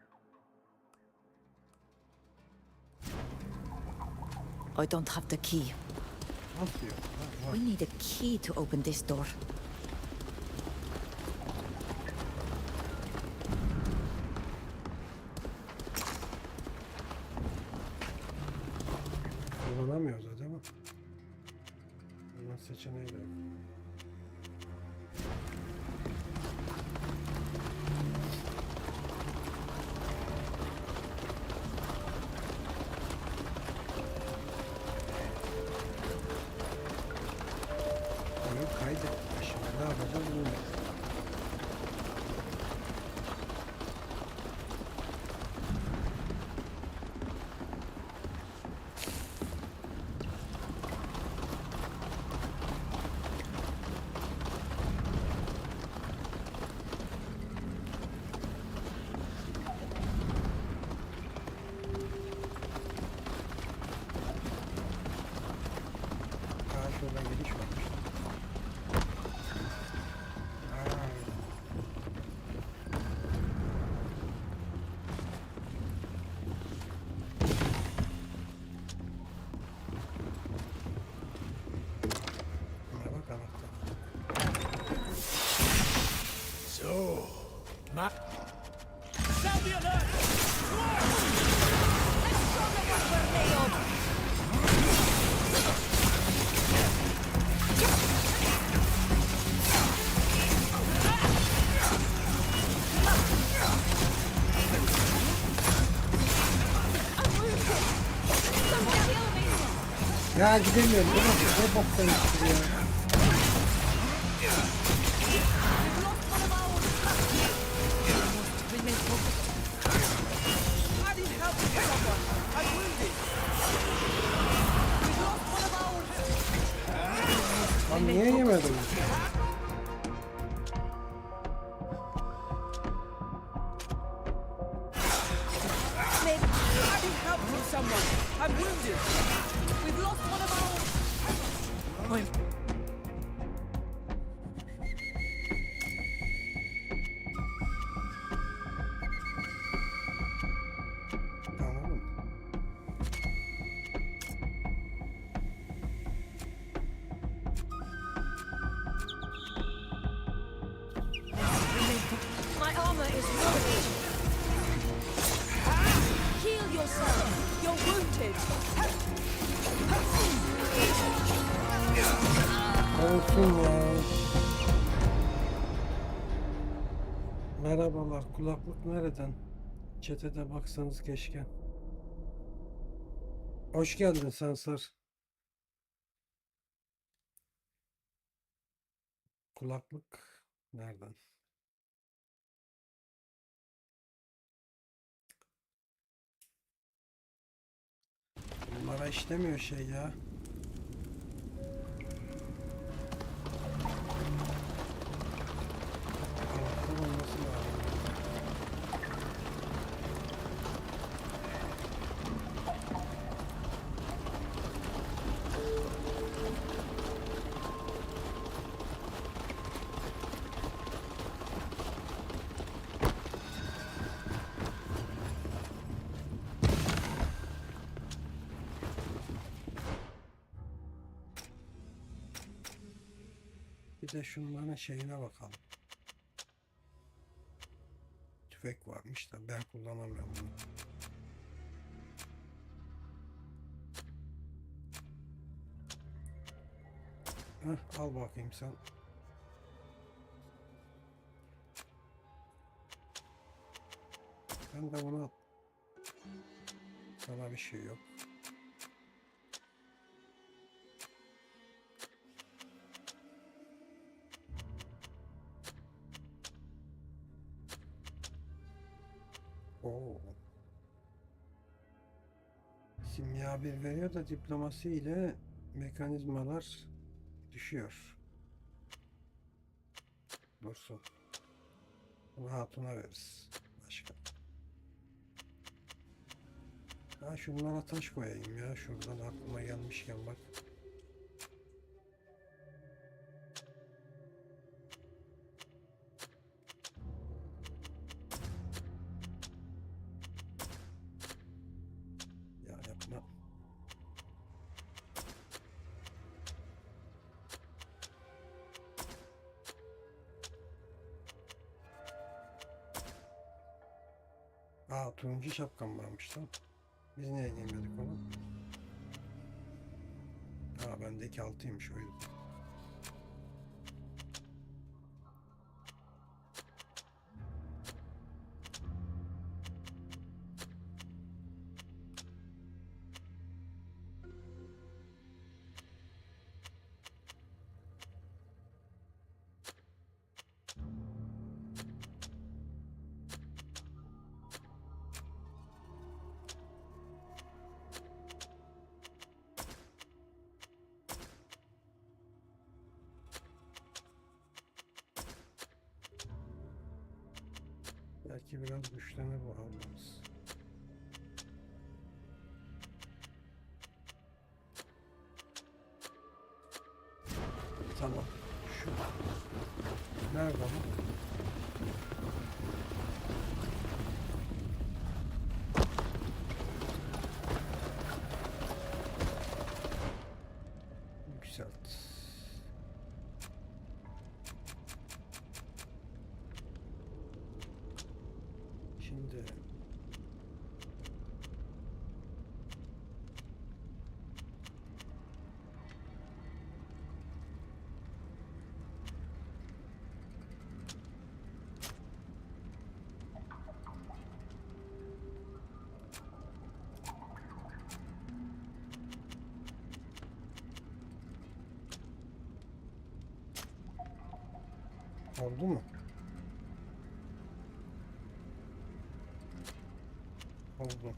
I don't have the key. Nasıl yok? Var. We need a key to open this door. Kullanamıyoruz da değil mi? Bunun seçeneği de yok. Bunu kaydettim. Şimdi ne yapacağız bilmiyorum. Şuradan giriş varmış. Buna bak anahtar. So, sound the alert! Ya gidemiyorum. Bu nasıl? Ne boktan iştir ya? Lan niye yemedim? Merhabalar, kulaklık nereden? Çetede baksanız keşke. Hoş geldin Sansar. Kulaklık nereden? Bunlara işlemiyor şey ya. Kulaklık olması lazım. Bir de şunların şeyine bakalım. Tüfek varmış da ben kullanamıyorum bunu. Heh, al bakayım sen. Ben de bunu al. Sana bir şey yok. Oo. Simya bir veriyor da diplomasi ile mekanizmalar düşüyor. Dursun. Bunu hatuna veririz. Başka. Ha şunlara taş koyayım ya. Şuradan aklıma gelmişken bak. Ya yapma. Aa turuncu şapkam varmış lan. Biz niye giymedik onu? Aa bendeki 6'ymış o yüzden. Belki biraz güçlenir bu almamız. Tamam. Şu. Nerede bu? Yükselt. Şimdi oldu mu? Oldu.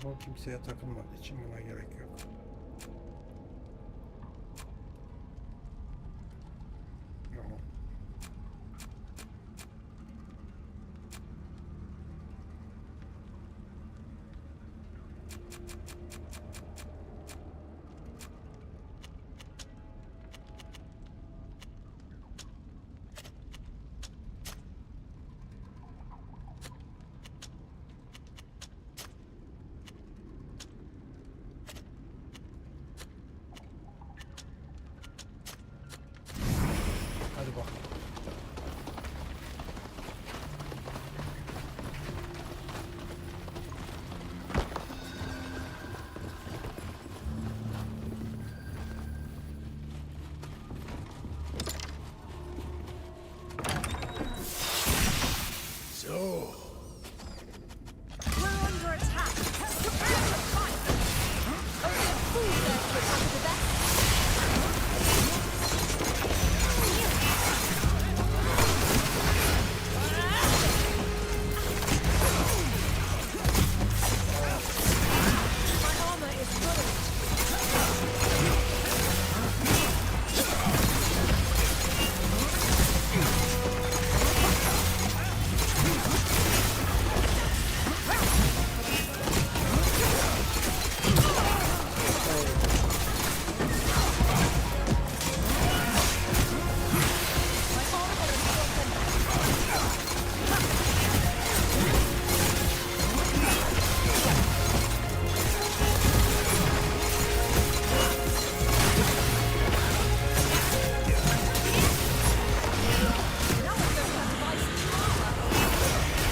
Bu kimseye takılmadığı için buna gerek yok. Tamam. bu. So, We're under attack. Prepare to fight. Only a fool dares to attack the best. My armor is ruined.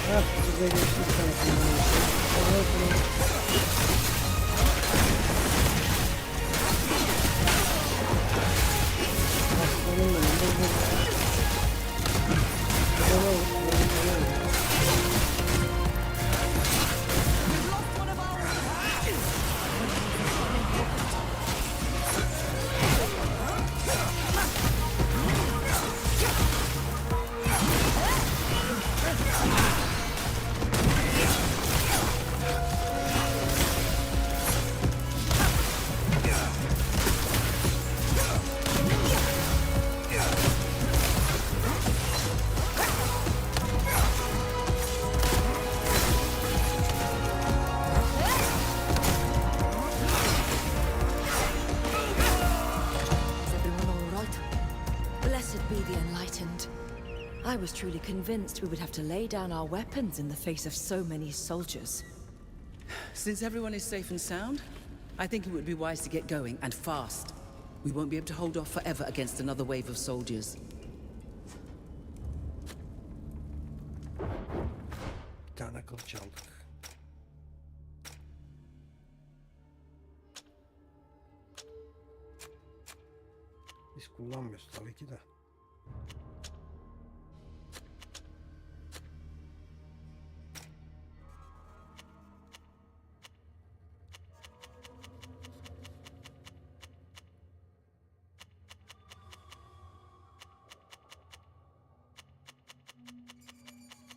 Heh, bize geçtik tarafından. Evet, evet. Aslanım benim. Is everyone all right? Blessed be the enlightened. I was truly convinced we would have to lay down our weapons in the face of so many soldiers. Since everyone is safe and sound, I think it would be wise to get going, and fast. We won't be able to hold off forever against another wave of soldiers. Bir tane kılıç aldık. Biz kullanmıyoruz tabii ki de.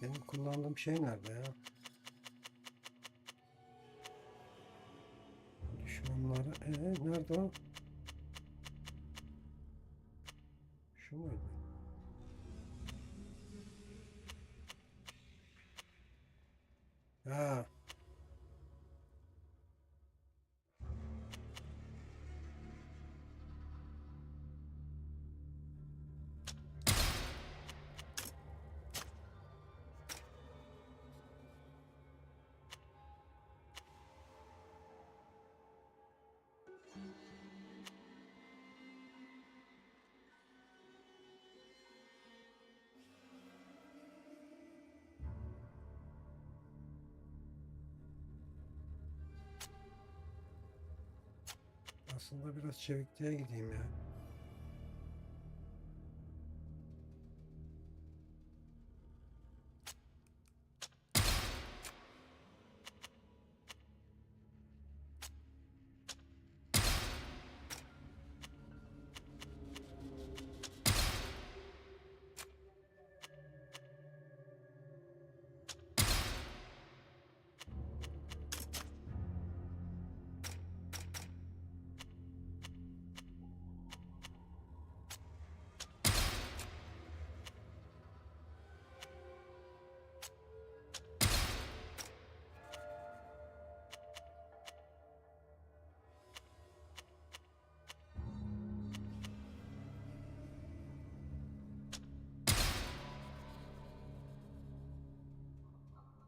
Benim kullandığım şey nerede ya? Düşmanları. Nerede o? Şu muydu? Ha. Aslında biraz çevikliğe gideyim ya.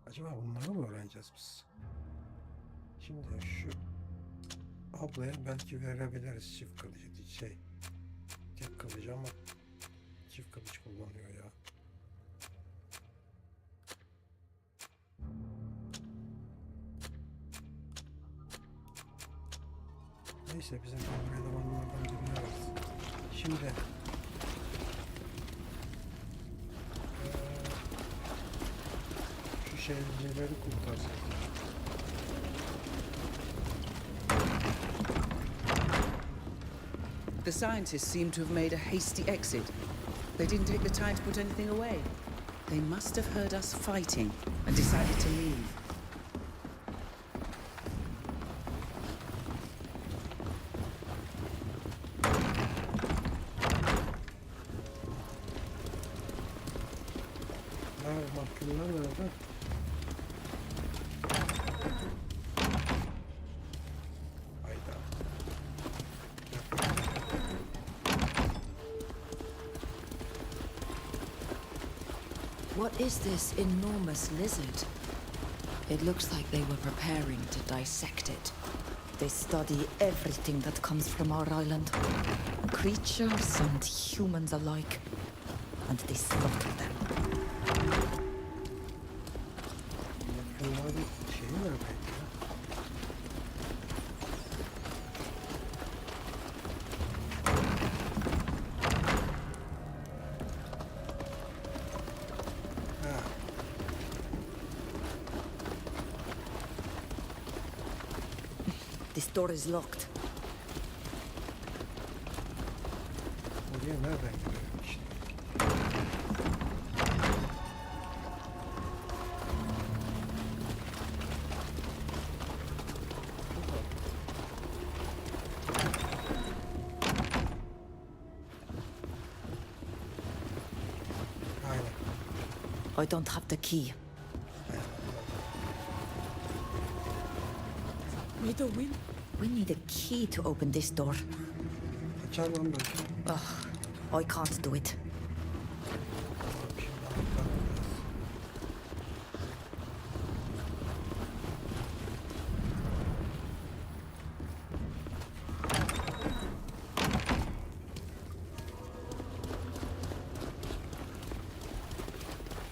Acaba bunları mı öğreneceğiz biz? Şimdi şu ablaya belki verebiliriz çift kılıcı tek kılıcı ama çift kılıç kullanıyor ya. Neyse bizim elemanlardan birine versin. Şimdi şu şehircileri kurtarsak. The scientists seem to have made a hasty exit. They didn't take the time to put anything away. They must have heard us fighting and decided to leave. Mahkumlar nerede? Hayda. What is this enormous lizard? It looks like they were preparing to dissect it. They study everything that comes from our island. Creatures and humans alike. And they slaughter them. Bunların şeyi nerede ya? Ha. This door is locked. Oraya nereden gidiyorum işte? I don't have the key. May the wind. We need a key to open this door. Açar lan belki. I can't do it.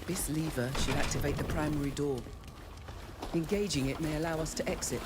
This lever should activate the primary door. Engaging it may allow us to exit.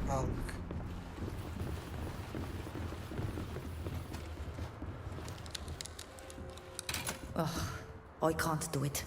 Aldık. I can't do it.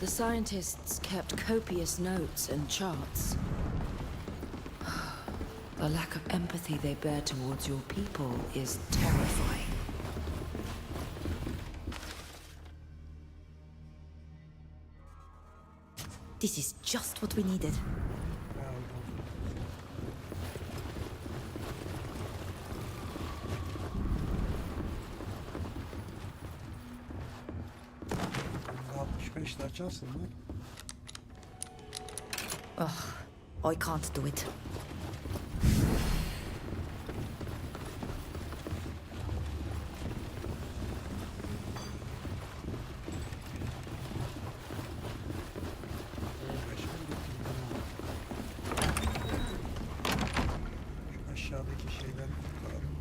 The scientists kept copious notes and charts. The lack of empathy they bear towards your people is terrifying. This is just what we needed. Açarsın mı? Ugh, I can't do it. Aşağıdaki şeyler kurtaralım.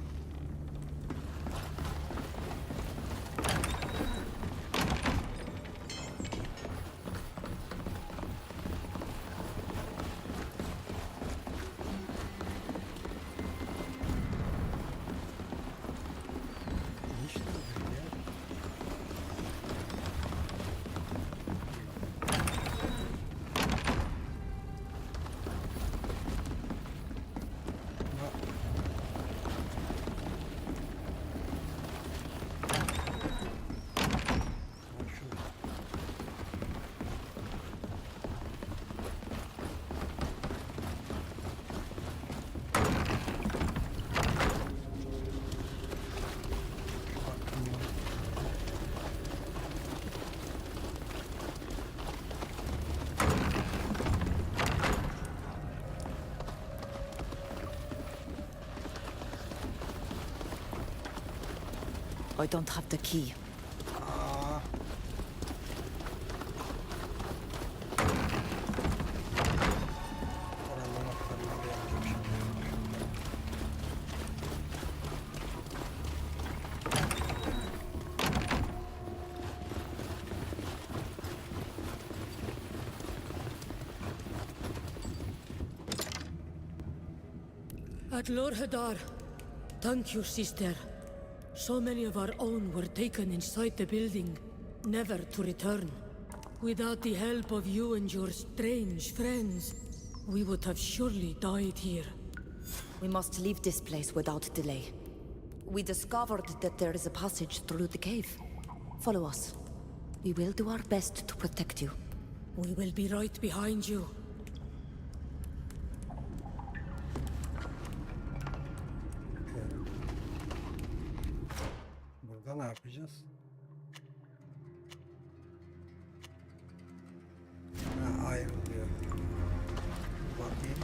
I don't have the key. At Lorhadar. Thank you, sister. So many of our own were taken inside the building, never to return. Without the help of you and your strange friends, we would have surely died here. We must leave this place without delay. We discovered that there is a passage through the cave. Follow us. We will do our best to protect you. We will be right behind you. Burada ne yapacağız? Ha, ayrılıyor. Bakayım.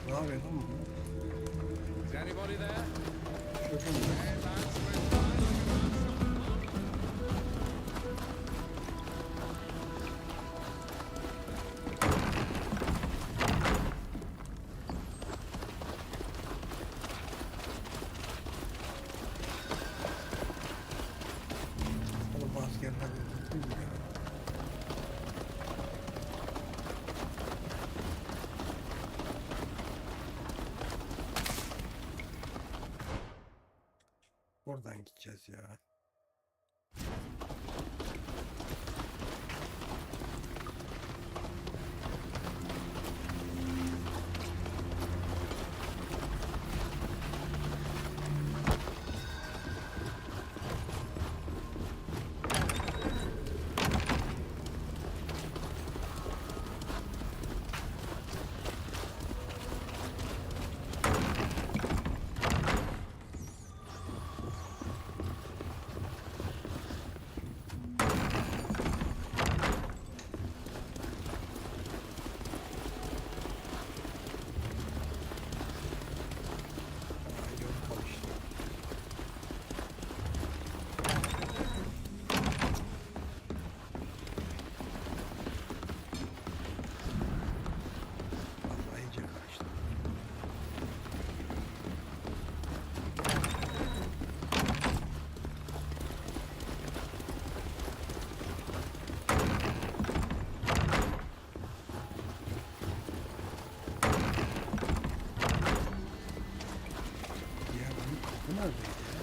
Ne yapıyor lan bu? Is anybody there? Çocuğum mu? Oğlum askerler öldürdü mü ya? Buradan gideceğiz ya. neredeydi ya?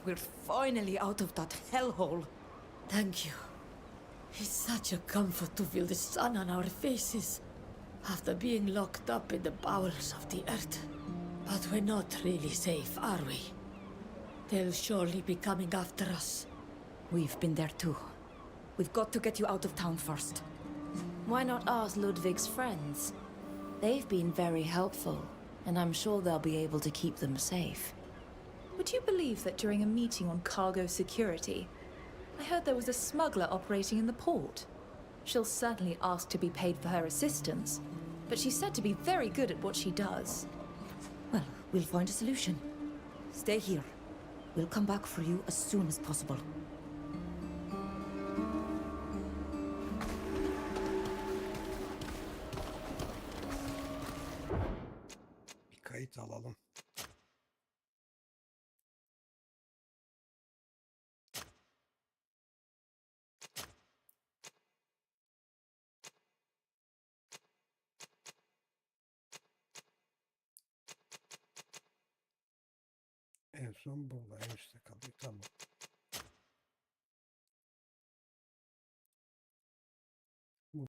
We're finally out of that hellhole. Thank you. It's such a comfort to feel the sun on our faces after being locked up in the bowels of the earth. But we're not really safe, are we? They'll surely be coming after us. We've been there too. We've got to get you out of town first. Why not ask Ludwig's friends? They've been very helpful, and I'm sure they'll be able to keep them safe. Would you believe that during a meeting on cargo security, I heard there was a smuggler operating in the port? She'll certainly ask to be paid for her assistance, but she's said to be very good at what she does. Well, we'll find a solution. Stay here. We'll come back for you as soon as possible. Bir kayıt alalım. En son burada en üstte kalıyor. Tamam.